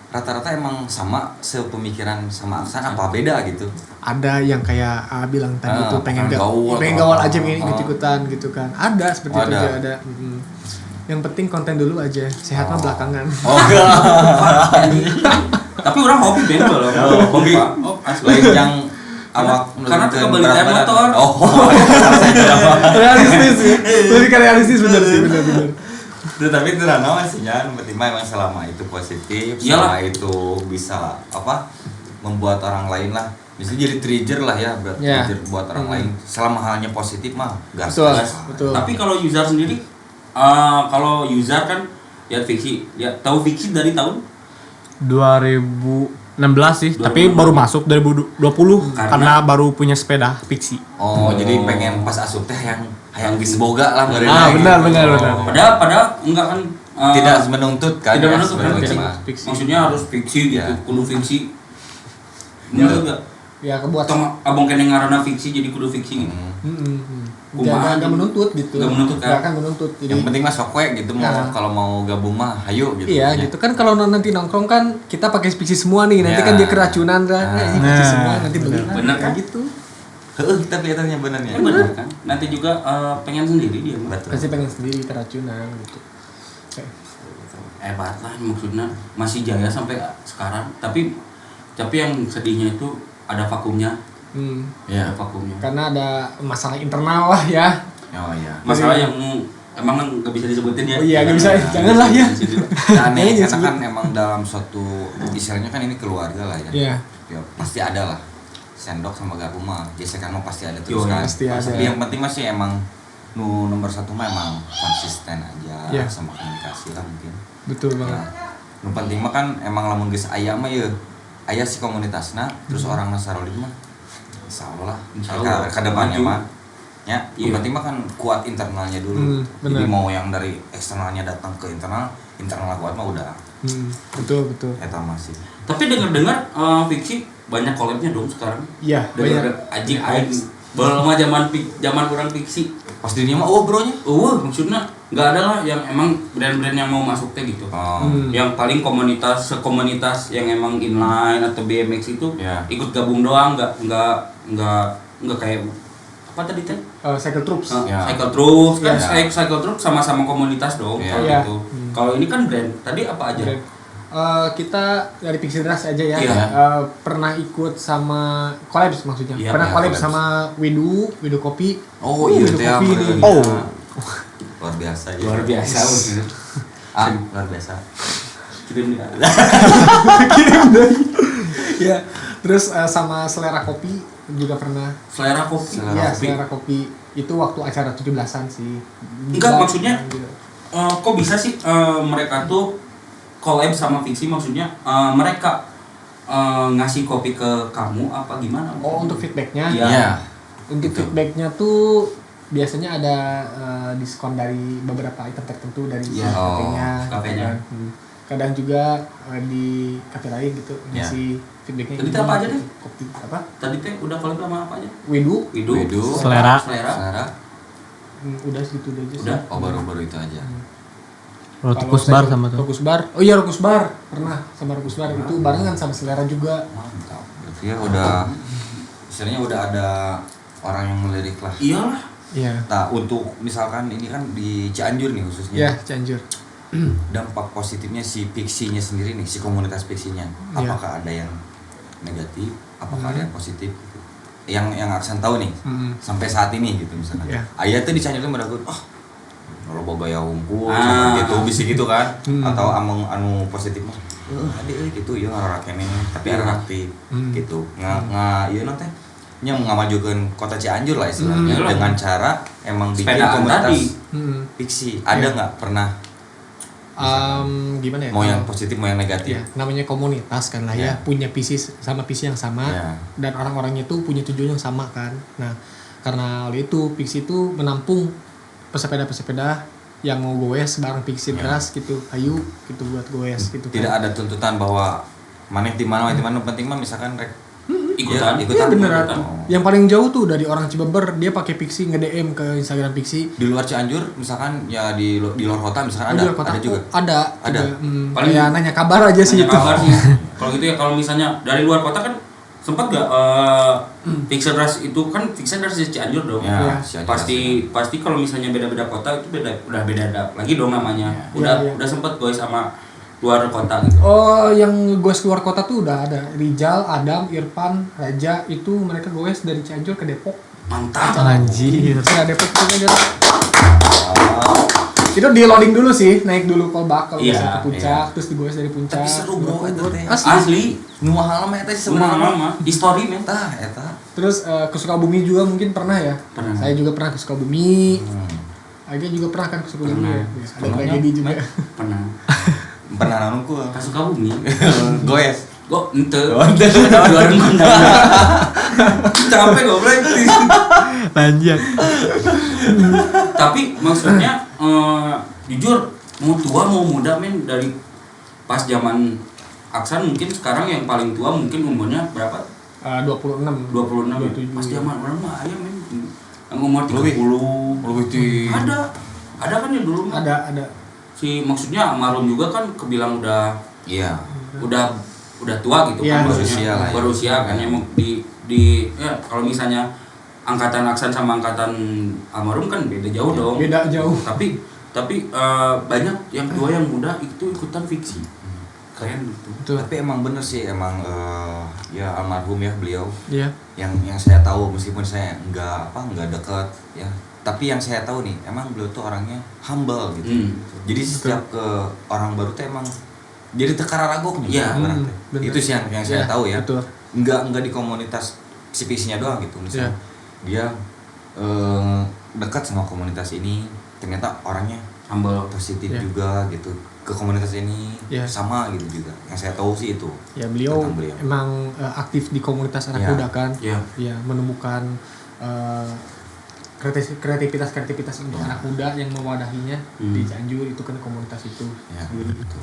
rata-rata emang sama sepemikiran sama Aksan apa beda gitu? Ada yang kayak bilang tadi tuh pengen pengen gaul gaul aja atau pengen apa. ikut-ikutan gitu kan. Ada seperti itu Ada. juga ada. Yang penting konten dulu aja, sehat mah belakangan. Oh enggak. Tapi orang hobi band loh. Hobi. Oh, asli. Lain yang awak Karena menurunkan kita beli berat teh badan. motor. Oh. Realistis sih. Lebih ke realistis bener sih, bener. Tapi itu naon sih ya, berarti mah emang selama itu positif, Iyalah. selama itu bisa membuat orang lain lah. Bisa jadi trigger lah ya, berarti Ya. trigger buat orang lain. Selama halnya positif mah gas. Betul, gas. betul. Tapi kalau user sendiri, kalau user kan lihat fiksi, ya tahu fiksi dari tahun 2016 sih, 2016. tapi baru masuk 2020 karena baru punya sepeda fiksi. Oh, jadi pengen pas asup teh yang diseboga lah Benar. Padahal enggak kan Tidak menuntut kan? tidak ya, menuntut kan sebenarnya fiksi. mah. Fiksi. Maksudnya harus fiksi gitu, Ya. kudu fiksi. Menurut enggak? Ya kebuat. Atau abang kene ngaranna fiksi jadi kudu fiksi gitu. Kumaha Gak menuntut gitu. Gak menuntut kan? Gak akan menuntut. Jadi, Yang penting mah sok we gitu mau Nah. kalau mau gabung mah hayo gitu. iya Ya. gitu kan kalau nanti nongkrong kan kita pakai fiksi semua nih. Nanti Ya. kan dia keracunan kan. Nah. Ini fiksi Nah. semua nanti beli lah. Bener Kayak kan? gitu. Heeh, kita kelihatannya benernya. Benar kan? Nanti juga pengen sendiri dia mah. Betul. Pasti pengen sendiri keracunan gitu. Hebat lah maksudnya masih jaya sampai sekarang. Tapi yang sedihnya itu ada vakumnya. Iya. Ada vakumnya. Karena ada masalah internal lah ya. Oh iya. Masalah yang emang nggak bisa disebutin ya. Oh iya, nggak bisa. Janganlah ya. Aneh Jangan karena kan emang dalam suatu istilahnya kan ini keluarga lah ya. Iya. Ya, pasti ada lah. Sendok sama garpu mah gesekan mah pasti ada terus Yo, kan. pasti ada. Tapi yang penting masih emang nomor satu mah emang konsisten aja Iya. sama komunikasi lah mungkin. Betul Ya. banget. Nu penting mah kan emang lamun geus aya mah ya aya si komunitasna terus orang Nasaroli mah insyaallah Insyaallah. ke depannya Maju. mah ya Iya. yang penting mah kan kuat internalnya dulu. Jadi benar. mau yang dari eksternalnya datang ke internal kuat mah udah Betul. eta masih. Tapi dengar-dengar fiksi banyak collabnya dong sekarang. Iya, banyak. Dengar anjing aing belum mah zaman orang fiksi. Pas dirinya mah oh bronya. Maksudnya nggak ada lah yang emang brand-brand yang mau masuk teh gitu. Oh. Yang paling sekomunitas yang emang inline atau BMX itu Ya. ikut gabung doang, nggak kayak apa tadi teh? Cycle Troops. Ya. Cycle Troops kan, Ya. Cycle Troops sama-sama komunitas dong. Ya. Kalau Ya. gitu. Kalau ini kan brand. Tadi apa aja? Brand. Kita dari Pixie Dras aja ya. Iya. Pernah ikut sama collabs maksudnya. Iya, Pernah iya, collab collabs. sama Widu Kopi. Oh iya Widu teh ya. Kopi bener. nih. Oh. Luar biasa ya. Luar biasa bener. Luar biasa. Kirim dia. Ya. Terus sama Selera Kopi juga pernah. Selera kopi. Iya, Selera Kopi. Itu waktu acara 17-an sih. Enggak, maksudnya Gitu. kok bisa sih mereka tuh collab sama fiksi, maksudnya mereka ngasih kopi ke kamu apa gimana? Oh, untuk feedbacknya? Iya. Iya. Untuk feedbacknya tuh biasanya ada diskon dari beberapa item tertentu dari Iya. kafenya. Kafenya. Kadang juga di kafe lain gitu Iya. ngasih feedbacknya. Tadi ini, apa aja deh? Kopi apa? Tadi teh udah collab sama apa aja? Widu. Widu. Selera. Selera. Udah segitu aja sih. Udah. Oh baru-baru itu aja. Rotikus bar sama tuh. Rokus Bar. Oh iya Rokus Bar. Pernah sama Rokus Bar itu barengan sama Selera juga. Mantap. Berarti ya udah istilahnya udah ada orang yang melirik lah. Iyalah. Iya. Nah untuk misalkan ini kan di Cianjur nih khususnya. Iya, Cianjur. dampak positifnya si Pixinya sendiri nih, si komunitas Pixinya. Iya. Apakah ada yang negatif, apakah ada yang positif gitu. Yang Aksan tahu nih sampai saat ini gitu misalkan. Iya. Ayah tuh di Cianjur tuh meragut, kalau boga ya unggul gitu bisa gitu kan. Atau anu positif mah adik gitu ya ngarara kene tapi ada aktif gitu. Ieu nanti nya ngamajukeun kota Cianjur lah istilahnya dengan cara emang bikin Sepedaan komunitas tadi. Pixie. Ada nggak pernah Gimana ya? mau yang positif mau yang negatif? Ya, namanya komunitas kan lah ya, punya visi sama visi yang sama dan orang-orangnya itu punya tujuan yang sama kan. Nah, karena oleh itu Pixie itu menampung pesepeda-pesepeda yang mau goes bareng Pixie Deras gitu. Ayo gitu buat goes gitu kan. Tidak ada tuntutan bahwa maneh di mana penting mah misalkan rek ikutan. Iya beneran. Yang paling jauh tuh dari orang Cibeber dia pakai Pixie nge-DM ke Instagram Pixie. Di luar Cianjur misalkan ya di luar kota misalkan Di luar kota, ada juga. Ada. Paling Ya nanya kabar aja sih nanya itu. kabar sih. Kalau gitu ya kalau misalnya dari luar kota kan sempat gak Fixed Rush itu kan Fixed Rush di Cianjur dong. Ya, Pasti kalau misalnya beda-beda kota itu udah beda lagi dong namanya. Udah sempat gue sama luar kota gitu. Oh, yang goes keluar kota tuh udah ada. Rizal, Adam, Irfan, Raja itu mereka goes dari Cianjur ke Depok. Mantap. Anjir. Ke Depok tuh aja. Itu di loading dulu sih, naik dulu kolbak kalau misalnya ke puncak, terus digoes dari puncak. Tapi seru bro itu teh. Asli. Nu mahal mah eta sih Sebenarnya sebenarnya. mah history men. Tah eta. Terus ke Sukabumi juga mungkin pernah ya. Pernah. Saya juga pernah ke Sukabumi. Aga juga pernah kan ke Sukabumi ya. Ada tragedi juga. Pernah nonton ku. Kasih Sukabumi. Goes. Kok ente. Dua remang. Capek goblok. Lanjut. Tapi maksudnya jujur mau tua mau muda men dari pas zaman Aksan mungkin sekarang yang paling tua mungkin umurnya berapa? 26. 26 ya. 27. Pas zaman orang mah aya men yang umur 30. Lebih di Ada kan ya dulu mah. Ada. Si maksudnya almarhum juga kan kebilang udah iya. udah tua gitu Iya, kan berusia lah ya. berusia kan emang di ya kalau misalnya angkatan Aksan sama angkatan almarhum kan beda jauh dong. Beda jauh. Tapi banyak yang tua yang muda itu ikutan fiksi. Keren gitu. Betul. Tapi emang bener sih emang ya almarhum ya beliau. Iya. Yang saya tahu meskipun saya nggak dekat ya. Tapi yang saya tahu nih emang beliau tuh orangnya humble gitu. Jadi setiap ke orang baru tuh emang jadi tekararagok nih. Iya, bener. Itu sih yang saya tahu ya. Betul. Enggak di komunitas CPC-nya doang gitu misalnya. Dia dekat sama komunitas ini ternyata orangnya Humble. positif juga gitu ke komunitas ini sama gitu juga yang saya tahu sih itu Ya beliau tentang beliau. emang aktif di komunitas anak Iya. muda kan. Iya. Ya menemukan kreativitas untuk anak muda yang mewadahinya di Cianjur itu kan komunitas itu Ya. sendiri gitu.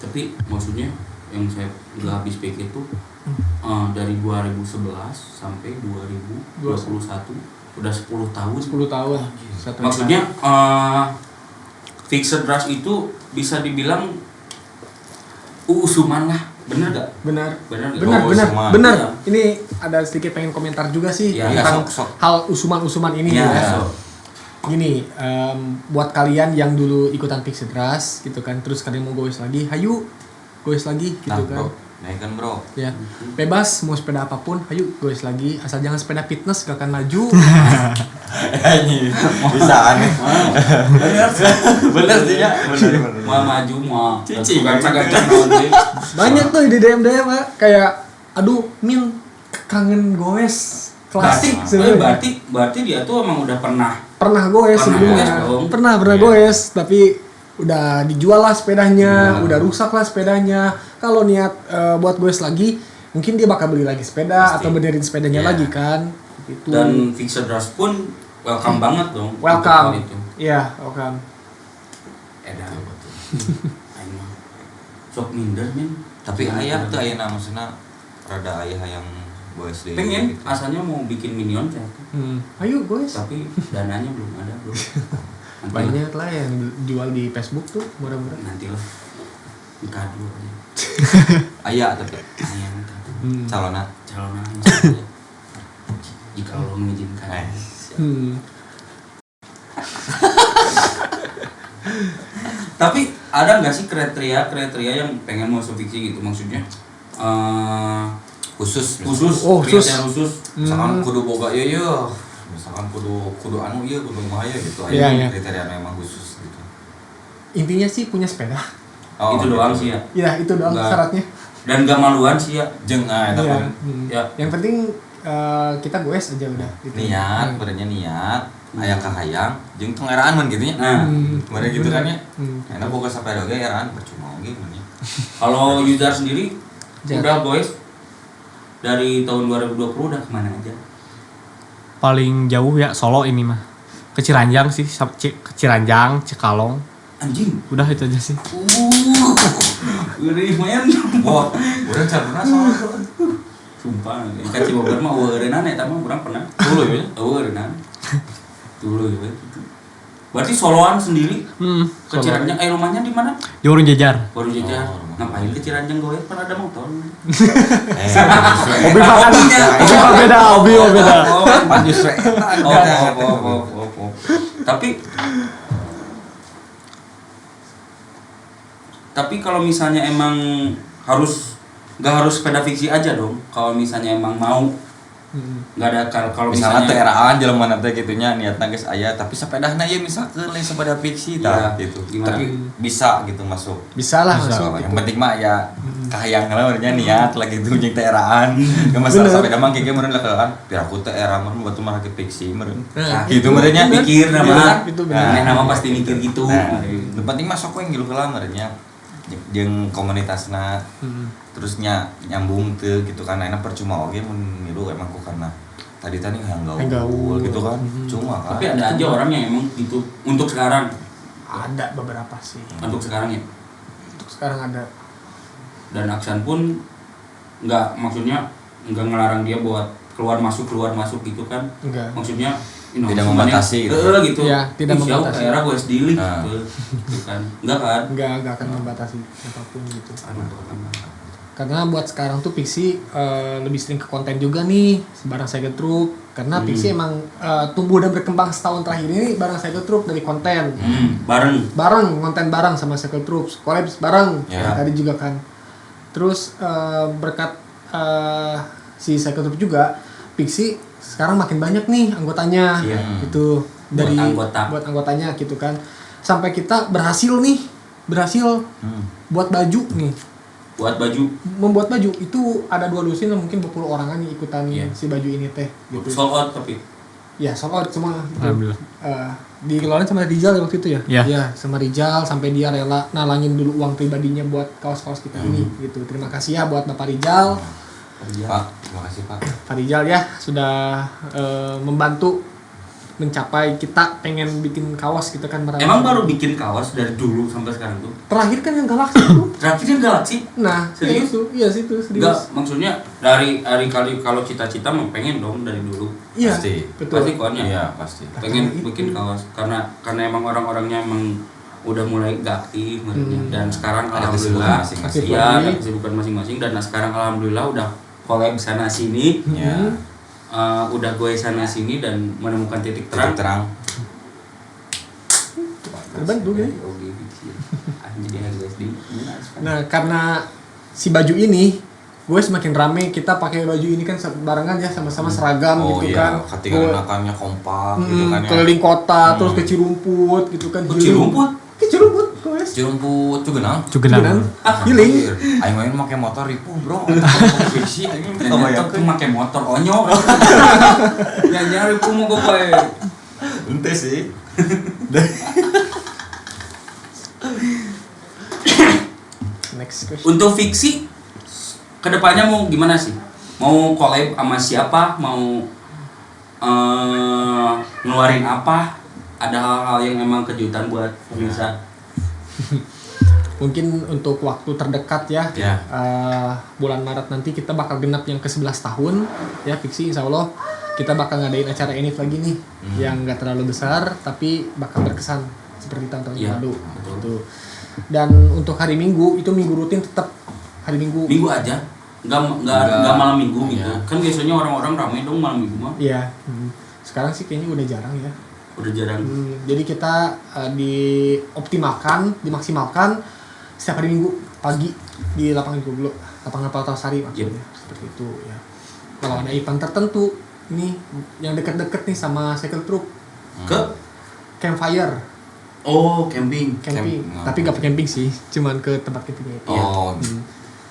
Tapi maksudnya yang saya nggak habis pikir tuh dari 2011 sampai 2021 udah 10 tahun. 10 tahun. Maksudnya Fixed Rush itu bisa dibilang usuman lah, bener gak? Benar. Benar. Benar. Iya. Ini ada sedikit pengen komentar juga sih Ya, tentang sok. hal usuman-usuman ini Ya, ya. so. Gini, buat kalian yang dulu ikutan Pixie Rush gitu kan, terus kalian mau goes lagi, hayu goes lagi gitu kan. bro naikkan bro Ya, bebas mau sepeda apapun, hayu goes lagi, asal jangan sepeda fitness gak akan maju. bisa aneh bener sih ya bener Mau maju mau Cici, gacang-gacang Banyak tuh di DM Pak, kayak aduh Min kangen goes klasik sebenarnya. berarti dia tuh emang udah pernah Goes Pernah sebelumnya. goes dong. Pernah goes, tapi udah dijual lah sepedanya, udah rusak lah sepedanya. Kalau niat buat goes lagi, mungkin dia bakal beli lagi sepeda Pasti. atau benerin sepedanya Iya. lagi kan. Gitu. dan Fixed Rush pun welcome banget dong. Welcome. untuk hal itu. Iya, welcome. Edan. Aing mah sok minder men. tapi ayah tuh ayah maksudnya rada ayah yang boys deh Pengen gitu. asalnya mau bikin minion teh. Ayo goes. Tapi dananya belum ada bro. Nanti Banyak lah yang jual di Facebook tuh murah-murah. nanti lah kado aja. ayah tapi Ayah nanti. calonnya Calon jika Allah mengizinkan. Hmm. Tapi ada nggak sih kriteria yang pengen masuk fiksi gitu maksudnya? Khusus. Kriteria khusus. Misalkan kudu boga ieu. Misalkan kudu anu ieu, kudu mah ya gitu. Iya. Kriteria memang khusus gitu. Intinya sih punya sepeda. Itu doang sih ya. Iya, itu doang Nggak- syaratnya. Dan gak maluan sih ya. Jeung eta Iya. kan Ya. Yang penting kita goes aja udah gitu. niat, berenya niat, aya kahayang jeung tengeraan man gitu nya. Nah, Bener gitu kan ya. Hmm. Enak boga sapeda ge eraan percuma oge mun nya. kalau Yuzar sendiri Jar. udah guys dari tahun 2020 udah kemana aja? Paling jauh ya Solo ini mah. Ke Ciranjang sih, ke Ciranjang, Cikalong. Anjing. Udah itu aja sih. Udah lumayan. Wah, urang caruna soal Sumpah, kan Cibogor mah eueureunana eta mah urang pernah. dulu ya. Eueureunana. Dulu ya. Berarti Soloan sendiri ke Solo. Ciranjang, rumahnya di mana? Di Warung Jajar. Baru jajar. Oh, rumah. Ngapain ke Ciranjang gue? Kan ada motor. Hobi mah kan, hobi mah beda, hobi mah beda. Justru Oh. Tapi kalau misalnya emang nggak harus sepeda fiksi aja dong. Kalau misalnya emang mau nggak ada kalau misalnya teh misalnya eraan jelema na teh gitunya niatna geus aya tapi sepedahna ye misalkeun lain sepeda fiksi tah Iya, gitu. gimana? Tapi bisa gitu masuk. Bisa lah Bisa. masuk. Yang penting mah ya kahayang heula urangnya niat lagi itu jeung teh eraan. Gak masalah Bener. sepeda mah kieu meureun lah kan. Piraku teh era mah batu mah lagi fiksi meureun. Nah, Gitu meureun nya mikir nama Itu benar. nama pasti mikir gitu. Nah, yang penting masuk we ngilu heula meureun nya. Jeung komunitasna terus nyambung teu gitu kan enak percuma oge mun ngilu emang ku karena tadi yang gaul gitu kan. Cuma kan. Tapi ada aja orang yang emang gitu untuk sekarang. Ada beberapa sih. Untuk sekarang ya. Untuk sekarang ada. Dan Aksan pun maksudnya nggak ngelarang dia buat keluar masuk gitu kan. Enggak. Maksudnya Tidak membatasi gitu. gitu. Iya, tidak membatasi. Era gue sendiri Nah. gitu kan. Enggak kan? Enggak akan membatasi apapun gitu. Aduh, Karena buat sekarang tuh Pixie lebih sering ke konten juga nih bareng Cycle Troop. Karena Pixie emang tumbuh dan berkembang setahun terakhir ini bareng Cycle Troop dari konten. bareng. Konten bareng sama Cycle Troop, collabs bareng. Ya. Tadi juga kan. Terus berkat si Cycle Troop juga, Pixie sekarang makin banyak nih anggotanya. Iya. Gitu dari anggota. buat anggotanya gitu kan. Sampai kita berhasil buat baju nih. Buat baju Membuat baju itu ada 2 lusin mungkin 20 orangan yang ikutan Iya. si baju ini teh gitu. sold out tapi Ya sold out semua gitu. Alhamdulillah. Dikeluarin sama Rizal waktu itu ya? Iya. Iya, sama Rizal sampai dia rela nalangin dulu uang pribadinya buat kaos-kaos kita ini gitu. Terima kasih ya buat Bapak Rizal. Pak, terima kasih Pak. Pak Rizal ya sudah membantu mencapai kita pengen bikin kaos gitu kan. emang baru bikin kaos dari dulu sampai sekarang tuh. Terakhir kan yang Galaxy itu. Terakhirnya Galaxy. Nah, Serius? itu. Iya sih itu Enggak, serius. maksudnya dari kali kalau cita-cita mah pengen dong dari dulu. Iya. Pasti. Betul. Pasti konnya. Iya, pasti. Pengen Karena bikin itu. kaos karena emang orang-orangnya emang udah mulai gak aktif dan sekarang Ada kesibukan alhamdulillah masing-masing. iya ada kesibukan masing-masing dan sekarang alhamdulillah udah collab sana sini Ya. udah gue sana sini dan menemukan titik terang. Terang. Terbantu ya. Oke, anjing guys di. Nah, karena si baju ini gue semakin rame kita pakai baju ini kan barengan ya sama-sama seragam Oh gitu iya, kan. ketika anakannya kompak gitu kan ya. Keliling kota terus ke Cirumput gitu kan. Ke Cirumput? Ke Cirumput, guys. Cirumput Cugenang. Cugenang. Healing. Aing main make motor ripuh, Bro. Fiksi aing Ternyata tuh make motor onyo. Ya nyari mau gue pakai. Ente sih. Next question. Untuk fiksi kedepannya mau gimana sih? Mau collab sama siapa? Mau ngeluarin apa? Ada hal-hal yang emang kejutan buat pemirsa. Mungkin untuk waktu terdekat ya, Ya. bulan Maret nanti kita bakal genap yang ke-11 tahun ya Fiksi insya Allah kita bakal ngadain acara Enif lagi nih yang nggak terlalu besar tapi bakal berkesan seperti tahun-tahun Iya, lalu betul. gitu. Dan untuk hari Minggu itu minggu rutin tetap hari Minggu. Minggu aja, nggak malam minggu gitu. Iya. Kan biasanya orang-orang ramai dong malam minggu mah. Iya. Sekarang sih kayaknya udah jarang ya. udah jarang. Jadi kita dimaksimalkan setiap hari Minggu pagi di lapangan Goblo, lapangan Paltasari maksudnya. Seperti itu ya. Kalau ada event tertentu, ini yang dekat-dekat nih sama cycle truk Ke campfire, camping. tapi nggak camping sih, cuman ke tempat campingnya itu. Oh.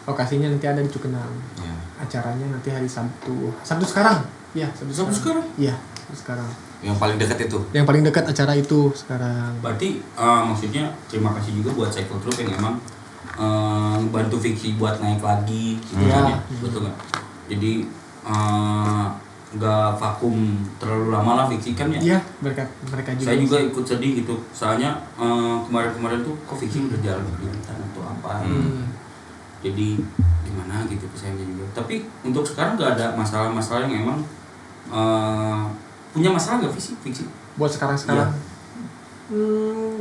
Lokasinya nanti ada di Cugenang. Iya. Acaranya nanti hari Sabtu sekarang. Iya, Sabtu sekarang? Iya, sekarang. Yang paling dekat itu. Yang paling dekat acara itu sekarang. Berarti maksudnya terima kasih juga buat cycle truk yang emang bantu Fiksi buat naik lagi, Iya. betul nggak? Jadi nggak vakum terlalu lama lah Fiksi kan ya. Iya, berkat mereka juga. Saya juga ikut sedih gitu, soalnya kemarin-kemarin tuh kok Fiksi udah jalan pemerintahan atau apa. Jadi gimana gitu kesannya juga. Tapi untuk sekarang nggak ada masalah-masalah yang emang punya masalah nggak Fiksi? Buat sekarang.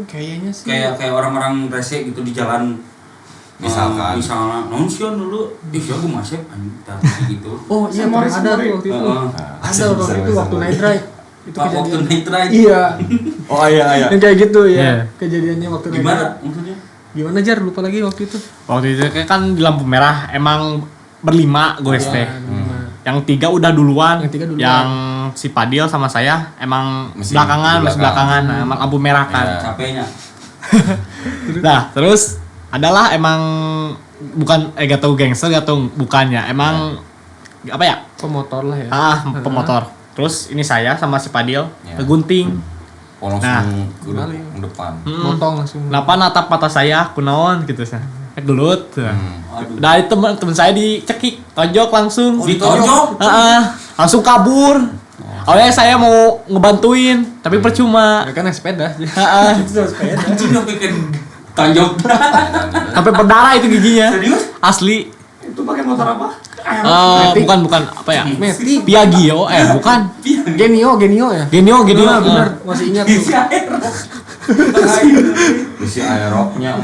Kayaknya sih. Kayak orang-orang rese gitu di jalan. Misalkan. Misalnya nonsion dulu, ya gue masih anjir gitu. Oh iya, pernah ada tuh waktu itu. Ada waktu itu waktu night ride. Itu Waktu kejadian. night ride. Iya. Oh iya. Yang kayak gitu ya. Iya. Kejadiannya waktu night Gimana ride. maksudnya? Gimana Jar? Lupa lagi waktu itu. Waktu itu kan di lampu merah emang berlima gue teh. Iya, Yang 3 udah duluan. Yang 3 duluan. Yang si Padil sama saya emang Masih belakangan, di masih belakangan. Nah, emang lampu merah kan. Iya. Capeknya. Nah, terus adalah emang bukan gak tau gangster atau bukannya. Emang apa ya? Pemotor lah ya. Pemotor. Terus ini saya sama si Padil Ya. kegunting. Oh, langsung ke balik. depan. Motong langsung. Kenapa natap mata saya kunaon gitu sih. Gelut. Aduh. Dari teman saya dicekik, tojok langsung. Oh, ditojok? Langsung kabur. Awalnya saya mau ngebantuin, tapi percuma. Ya kan naik sepeda. Heeh. Itu sepeda. Anjing yang bikin tonjok. Sampai berdarah itu giginya. Serius? Asli. Itu pakai motor apa? Bukan apa ya? Metik. Piaggio, bukan. Genio ya. Genio. Nah, bener, masih ingat Isi tuh. air. Isi aeroknya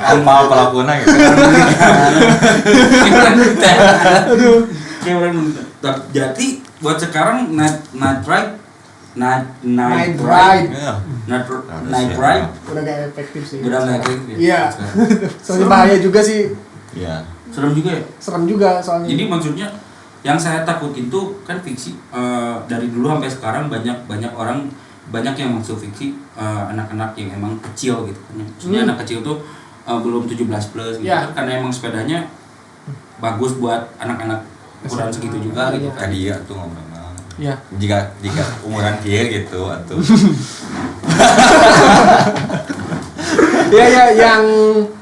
amal pelakunya gitu. Aduh. Jadi buat sekarang night ride. Night ride. Iya. Night ride Udah gak efektif sih. udah nggak efektif. Iya. Soalnya bahaya juga sih. Iya. Serem juga ya. Serem juga soalnya. Jadi maksudnya yang saya takutin tuh kan Fiksi dari dulu sampai sekarang banyak orang yang masuk Fiksi anak-anak yang emang kecil gitu kan. Maksudnya anak kecil tuh belum 17 plus gitu Ya. kan, karena emang sepedanya bagus buat anak-anak ukuran segitu juga gitu kan. Tadi ya tuh ngomong. Iya. Jika umuran dia gitu atau Iya yang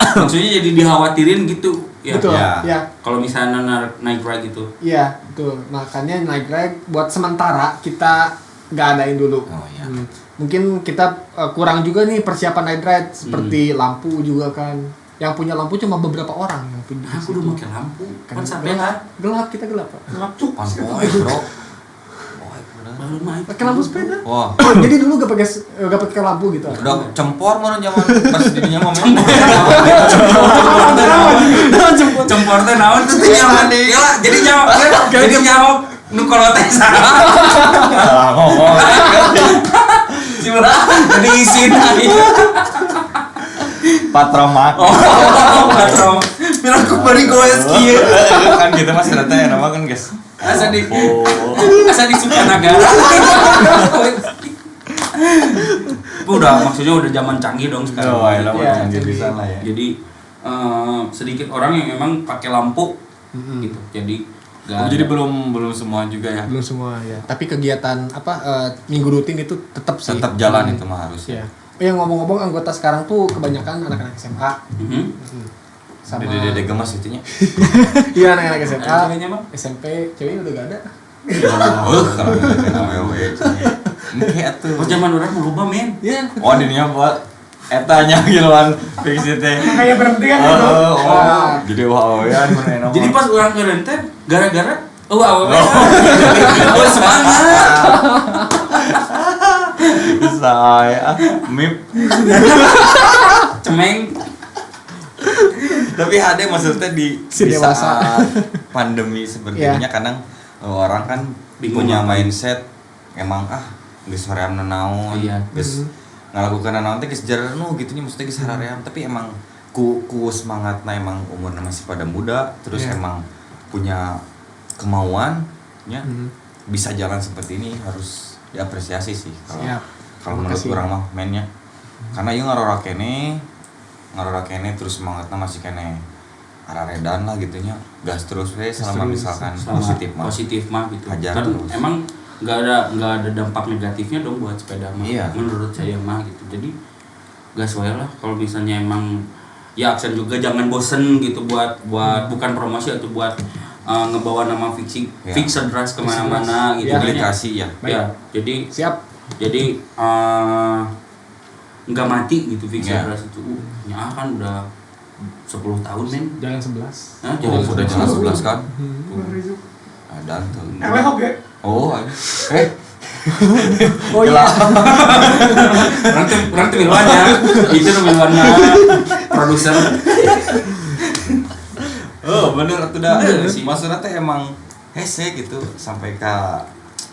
Maksudnya jadi dikhawatirin gitu ya. betul. Ya. Iya. Kalau misalnya naik ride gitu. Iya, betul. Makanya night ride buat sementara kita nggak adain dulu. Oh, iya. Mungkin kita kurang juga nih persiapan night ride seperti lampu juga kan. Yang punya lampu cuma beberapa orang yang punya. Aku udah pakai lampu. Kan sampai Gelap, kita gelap, Pak. gelap tuh. panpoe bro. Baru naik. Pakai lampu sepeda. Wah, Oh, jadi dulu gak pakai lampu gitu. udah cempor mana zaman pas dirinya mah memang. Cempor teh naon tuh nyawa deh. Jadi jawab nu kalau teh salah. Salah ngomong. Cuma jadi isin aja. Patromak. Patro. Bilang aku beri goes kieu. Kan gitu masih ada yang nama kan guys. Asa di Sukanagara. Udah maksudnya udah zaman canggih dong sekarang. Oh, ya lama Iya, canggih di canggih. sana ya. Jadi sedikit orang yang memang pakai lampu gitu. Jadi Oh, jadi belum semua juga ya. Belum semua ya. Tapi kegiatan minggu rutin itu tetap sih. Tetap jalan itu mah harus Ya. ya. Oh, yang ngomong-ngomong anggota sekarang tuh kebanyakan anak-anak SMA. Sama Dede gemas itunya. iya anak-anak SMA. Ceweknya mah? SMP ceweknya udah gak ada. Oh, kalau namanya we. Mungkin atuh. Pas zaman orang mau lupa men. Iya. Oh, dirinya buat etanya giluan fiksi teh. Kayak berhenti kan itu. Oh, jadi wah ya mana nama. Jadi pas orang keren teh gara-gara oh semangat. saya mip. Cemeng. Tapi ada maksudnya di Si dewasa. saat pandemi seperti Iya. ini kadang orang kan Bingung punya apa. mindset emang geus hoream naon Iya. geus ngalakukeun naon teh geus jarenu gitu nya maksudnya geus haraream tapi emang ku semangatna emang umurna masih pada muda terus Iya. emang punya kemauan nya bisa jalan seperti ini harus diapresiasi sih Siap. kalau menurut Makasih. orang mah mainnya karena ieu ngarora kene terus semangatna masih kene araredan lah gitunya gas terus we selama misalkan Sama positif mah gitu. Hajar Kan terus. emang nggak ada dampak negatifnya dong buat sepeda mah. Iya. Menurut saya mah gitu. Jadi gas wae lah kalau misalnya emang ya aksen juga jangan bosen gitu buat bukan promosi atau buat ngebawa nama fiksi Ya. Fixedras kemana-mana gitu kan ya. publikasi ya Ya, jadi Siap. nggak mati gitu Ya. Fixedras itu. Ya kan udah 10 tahun men. Jalan 11. Nah, oh udah jalan 11 kan ada tuh oh ada Oh iya. Orang tuh milwannya itu tuh milwannya produser. oh bener tuh dah Bener sih. maksudnya teh emang hese gitu sampai ke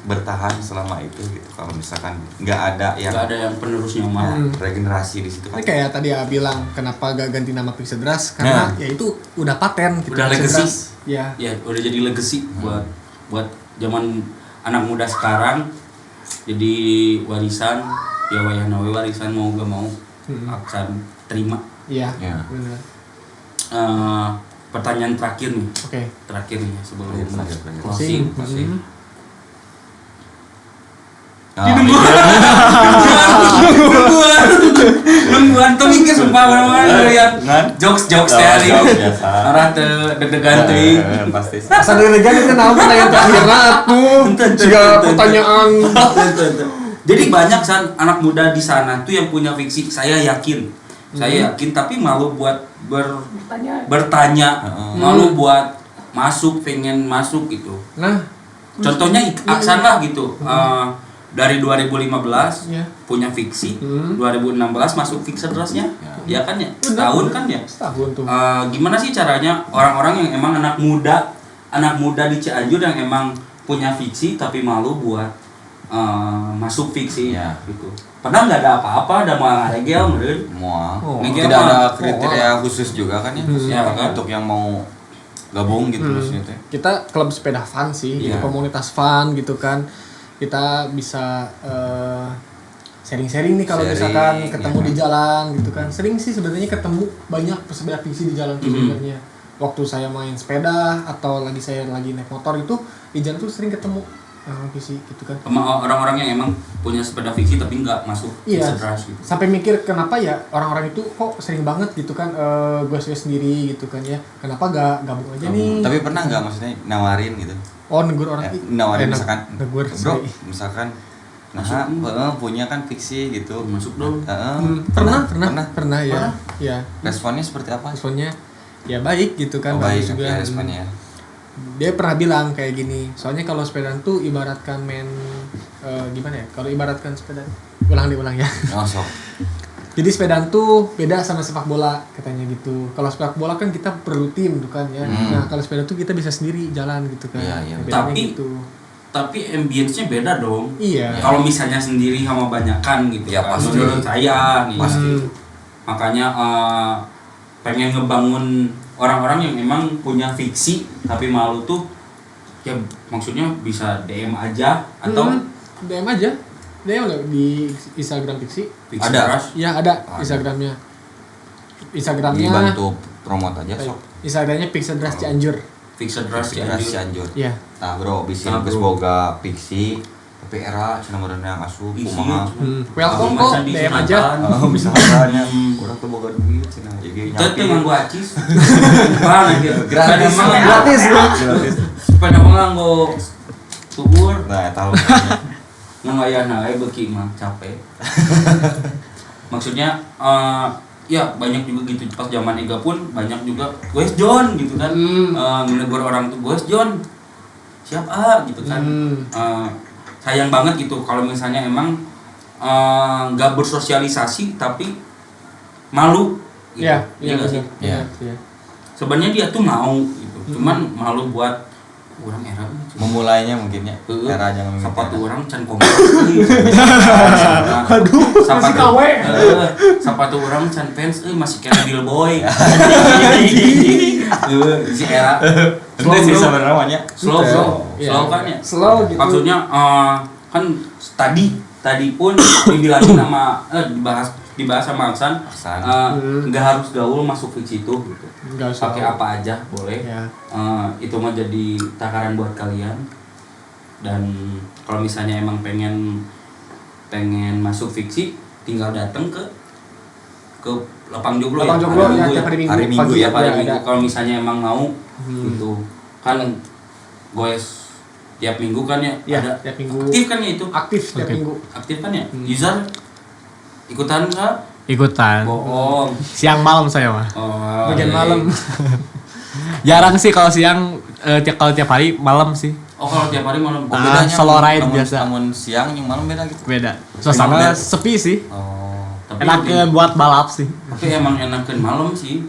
bertahan selama itu gitu kalau misalkan nggak ada Nggak ada yang penerusnya mah. regenerasi di situ kan Ini kayak tadi ya bilang kenapa gak ganti nama Fixedras karena Nah. ya itu udah paten gitu. Udah Fixedras. Ya. Ya udah jadi legacy buat zaman anak muda sekarang. Jadi warisan ya wayahna we warisan mau gak mau akan terima. Iya. Ya. Benar. Pertanyaan terakhir nih. Oke. Terakhir nih sebelum Terakhir. closing. Nungguan tuh mikir sumpah bener-bener lihat jokes tadi. biasa. Arah teu deg-degan teuing. Pasti Asal deg-degan itu naon pertanyaan terakhir tuh. Jika pertanyaan Jadi banyak anak muda di sana tuh yang punya fiksi. Saya yakin, tapi malu buat bertanya, malu buat pengen masuk gitu. Nah, Contohnya Aksan lah gitu. Dari 2015 Iya. punya fiksi, 2016 masuk Fixedras-nya, ya kan ya, setahun kan ya. setahun tuh. Gimana sih caranya orang-orang yang emang anak muda di Cianjur yang emang punya fiksi tapi malu buat masuk fiksi Ya. gitu. Padahal nggak ada apa-apa, ada mau ngaregel meureun. semua Oh. tidak ada kriteria khusus juga kan ya Ya, kan? untuk yang mau gabung gitu maksudnya teh Kita klub sepeda fun sih, Iya. komunitas fun gitu kan. Kita bisa sharing-sharing nih kalau Sharing, misalkan ketemu ya. di jalan gitu kan. Sering sih sebenarnya ketemu banyak pesepeda fiksi di jalan tuh sebenarnya. Waktu saya main sepeda atau saya lagi naik motor itu di jalan tuh sering ketemu fiksi gitu kan. Sama orang-orang yang emang punya sepeda fiksi tapi nggak masuk Iya. Fixedras gitu. Sampai mikir kenapa ya orang-orang itu kok sering banget gitu kan gue sendiri gitu kan ya. Kenapa gak gabung aja nih? tapi pernah nggak maksudnya nawarin gitu Oh, negur orang nawarin misalkan negur bro sorry. misalkan Masuk. punya kan fiksi gitu Masuk dong. Pernah ya. Ya. responnya seperti apa Responnya ya baik gitu kan, baik bagus juga. ya responnya ya. Dia pernah bilang kayak gini, soalnya kalau sepedaan tuh ibaratkan gimana ya? Kalau ibaratkan sepeda, ulang ya. Oh, sok. Jadi sepedaan tuh beda sama sepak bola katanya gitu. Kalau sepak bola kan kita perlu tim tuh kan ya. Nah kalau sepeda tuh kita bisa sendiri jalan gitu kan. Iya, iya. Bedanya Tapi gitu. Tapi ambience-nya beda dong. Iya. Kalau misalnya sendiri sama banyakan gitu Ya, kan. pasti. Menurut saya nih. Pasti. Makanya pengen ngebangun orang-orang yang emang punya fiksi tapi malu tuh ya maksudnya bisa DM aja atau DM aja. DM nggak di Instagram Fiksi? fiksi Ada. keras. Ya ada Ada. Instagramnya. Instagramnya. Dibantu promote aja sok. Instagramnya Fixedras Cianjur. Fixedras Keras Cianjur. Cianjur. Iya. Nah bro, bisa Nah, geus bro. boga fiksi tapi era cenah meureun yang asup Isi, kumaha. Welcome Macan kok di DM Sunatan. aja. Oh, bisa haranya. Urang tuh boga duit cenah. Jadi Itu nganggo acis. Parah gitu. Gratis. Gratis bro. Gratis. Sepeda mah nganggo tuur. Nah, tahu. Ngayana ae beuki mah capek. Maksudnya ya banyak juga gitu pas zaman Ega pun banyak juga Wes John gitu kan. Menegur orang tuh Wes John. Siap gitu kan. Sayang banget gitu kalau misalnya emang nggak bersosialisasi tapi malu gitu. Iya, iya nggak sih? benar. Iya. Iya. Sebenarnya dia tuh mau gitu. Cuman malu buat Orang era Memulainya mungkin ya. Heeh. Era jangan Sepatu orang can kompak. Aduh, masih kawe. Sepatu orang can pants masih kayak billboy. Si era Itu sih sebenarnya. slow kan ya. Slow gitu. Maksudnya kan tadi pun dibilangin sama dibahas sama Aksan Aksan. nggak harus gaul masuk fiksi itu gitu. Nggak usah. Pakai apa aja boleh. Ya. Itu mah jadi takaran buat kalian. Dan kalau misalnya emang pengen masuk fiksi, tinggal datang ke lapang joglo Lapang Joglo ya, tiap hari Minggu. Hari Minggu Pagi ya, Tiap hari ada. Minggu kalau misalnya emang mau gitu kan goes tiap minggu kan ya, Ya, ada tiap minggu. aktif kan ya itu Aktif tiap Oke. minggu. aktif kan ya user ikutan nggak Ikutan. bohong Siang malam saya mah. oh, Bagian iya. malam. Jarang sih kalau siang, kalau tiap hari malam sih. Oh kalau tiap hari malam Ah, solo ride biasa. Namun siang yang malam beda gitu. Beda. Suasana Emang sepi sih. Oh. tapi Enak buat balap sih. tapi emang enakeun malam sih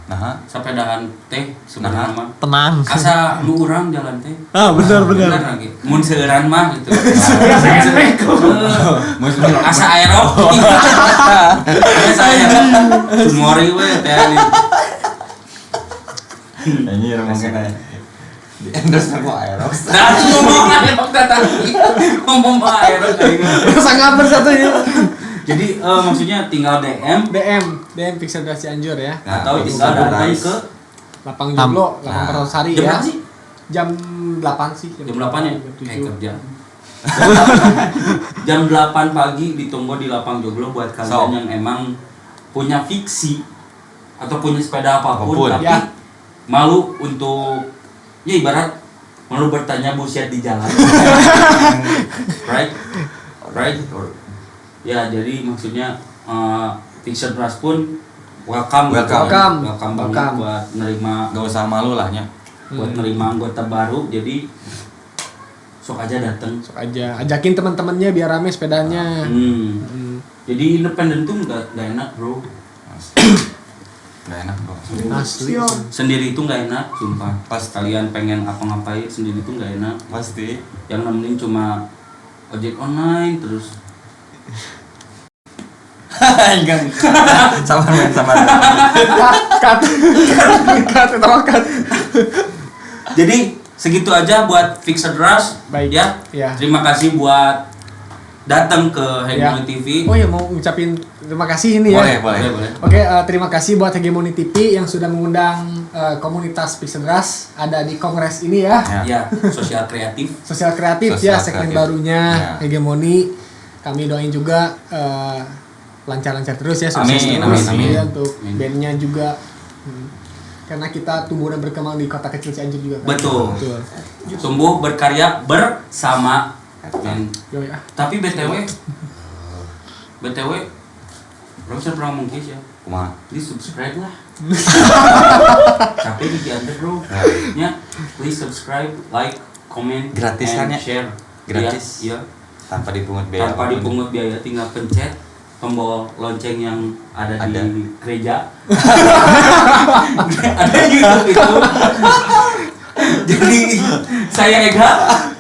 Nah, sapedahan teh sebenarnya mah Tenang. asa nu urang jalan teh Ah, benar. lagi mun seueuran mah gitu muslim. asa aerok saya sumori we teh ini. Ini mungkin di endorse sama Aerox. Nah, ngomong aerok tadi ngomong aerok tadi Sangat bersatunya. jadi maksudnya tinggal DM DM Pixel Dress Cianjur ya. Nah, atau Pixel tinggal datang Dress. ke Lapang Joglo, Lapang Nah. Perosari jam ya. berapa sih? Jam 8 sih. Jam 8 ya? Jam Kayak 7. kerja. Jam 8 pagi ditunggu di Lapang Joglo buat kalian So. yang emang punya fiksi atau punya sepeda apapun, Apapun. tapi Ya. malu untuk ya ibarat malu bertanya bullshit di jalan. right? Ya, jadi maksudnya Fiction Rush pun welcome Welcome. banget Welcome. buat nerima Gak usah malu lah nya. buat nerima anggota baru, jadi sok aja dateng. Sok aja. Ajakin teman-temannya biar rame sepedanya. Jadi independen tuh nggak enak bro. Gak enak bro. Asli. Sendiri itu nggak enak, sumpah. Pas. Kalian pengen apa ngapain sendiri itu nggak enak. Pasti. Yang nemenin cuma ojek online terus. Enggak. Sabar men, sabar. Cut, Jadi segitu aja buat Fixed Rush. Baik. Ya. Ya. Terima kasih buat datang ke Hegemony Ya. TV. Oh ya, mau ngucapin terima kasih ini ya. Boleh. Oke, terima kasih buat Hegemony TV yang sudah mengundang komunitas Pixel Rush ada di kongres ini ya. Ya, sosial kreatif. Sosial kreatif Sosial ya, segmen kreatif. barunya Ya. Hegemony. Kami doain juga lancar-lancar terus ya, Amin, sukses amin, terus amin. ya, untuk Amin. bandnya juga. Karena kita tumbuh dan berkembang di kota kecil Cianjur juga. Kan? Betul. Tumbuh berkarya bersama. Men. Yo ya. Tapi BTW Bro, saya pernah ngomong ya. Kumaha? Please subscribe lah. Capek di under bro. Ya, please subscribe, like, comment, Gratis and kan ya? share. Gratis. Iya. Tanpa dipungut biaya. Tanpa apapun. dipungut biaya, tinggal pencet tombol lonceng yang ada Ada. di gereja. Ada di YouTube itu. Jadi saya Ega,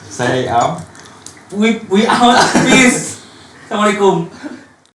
Saya Am. we out. Peace. Assalamualaikum.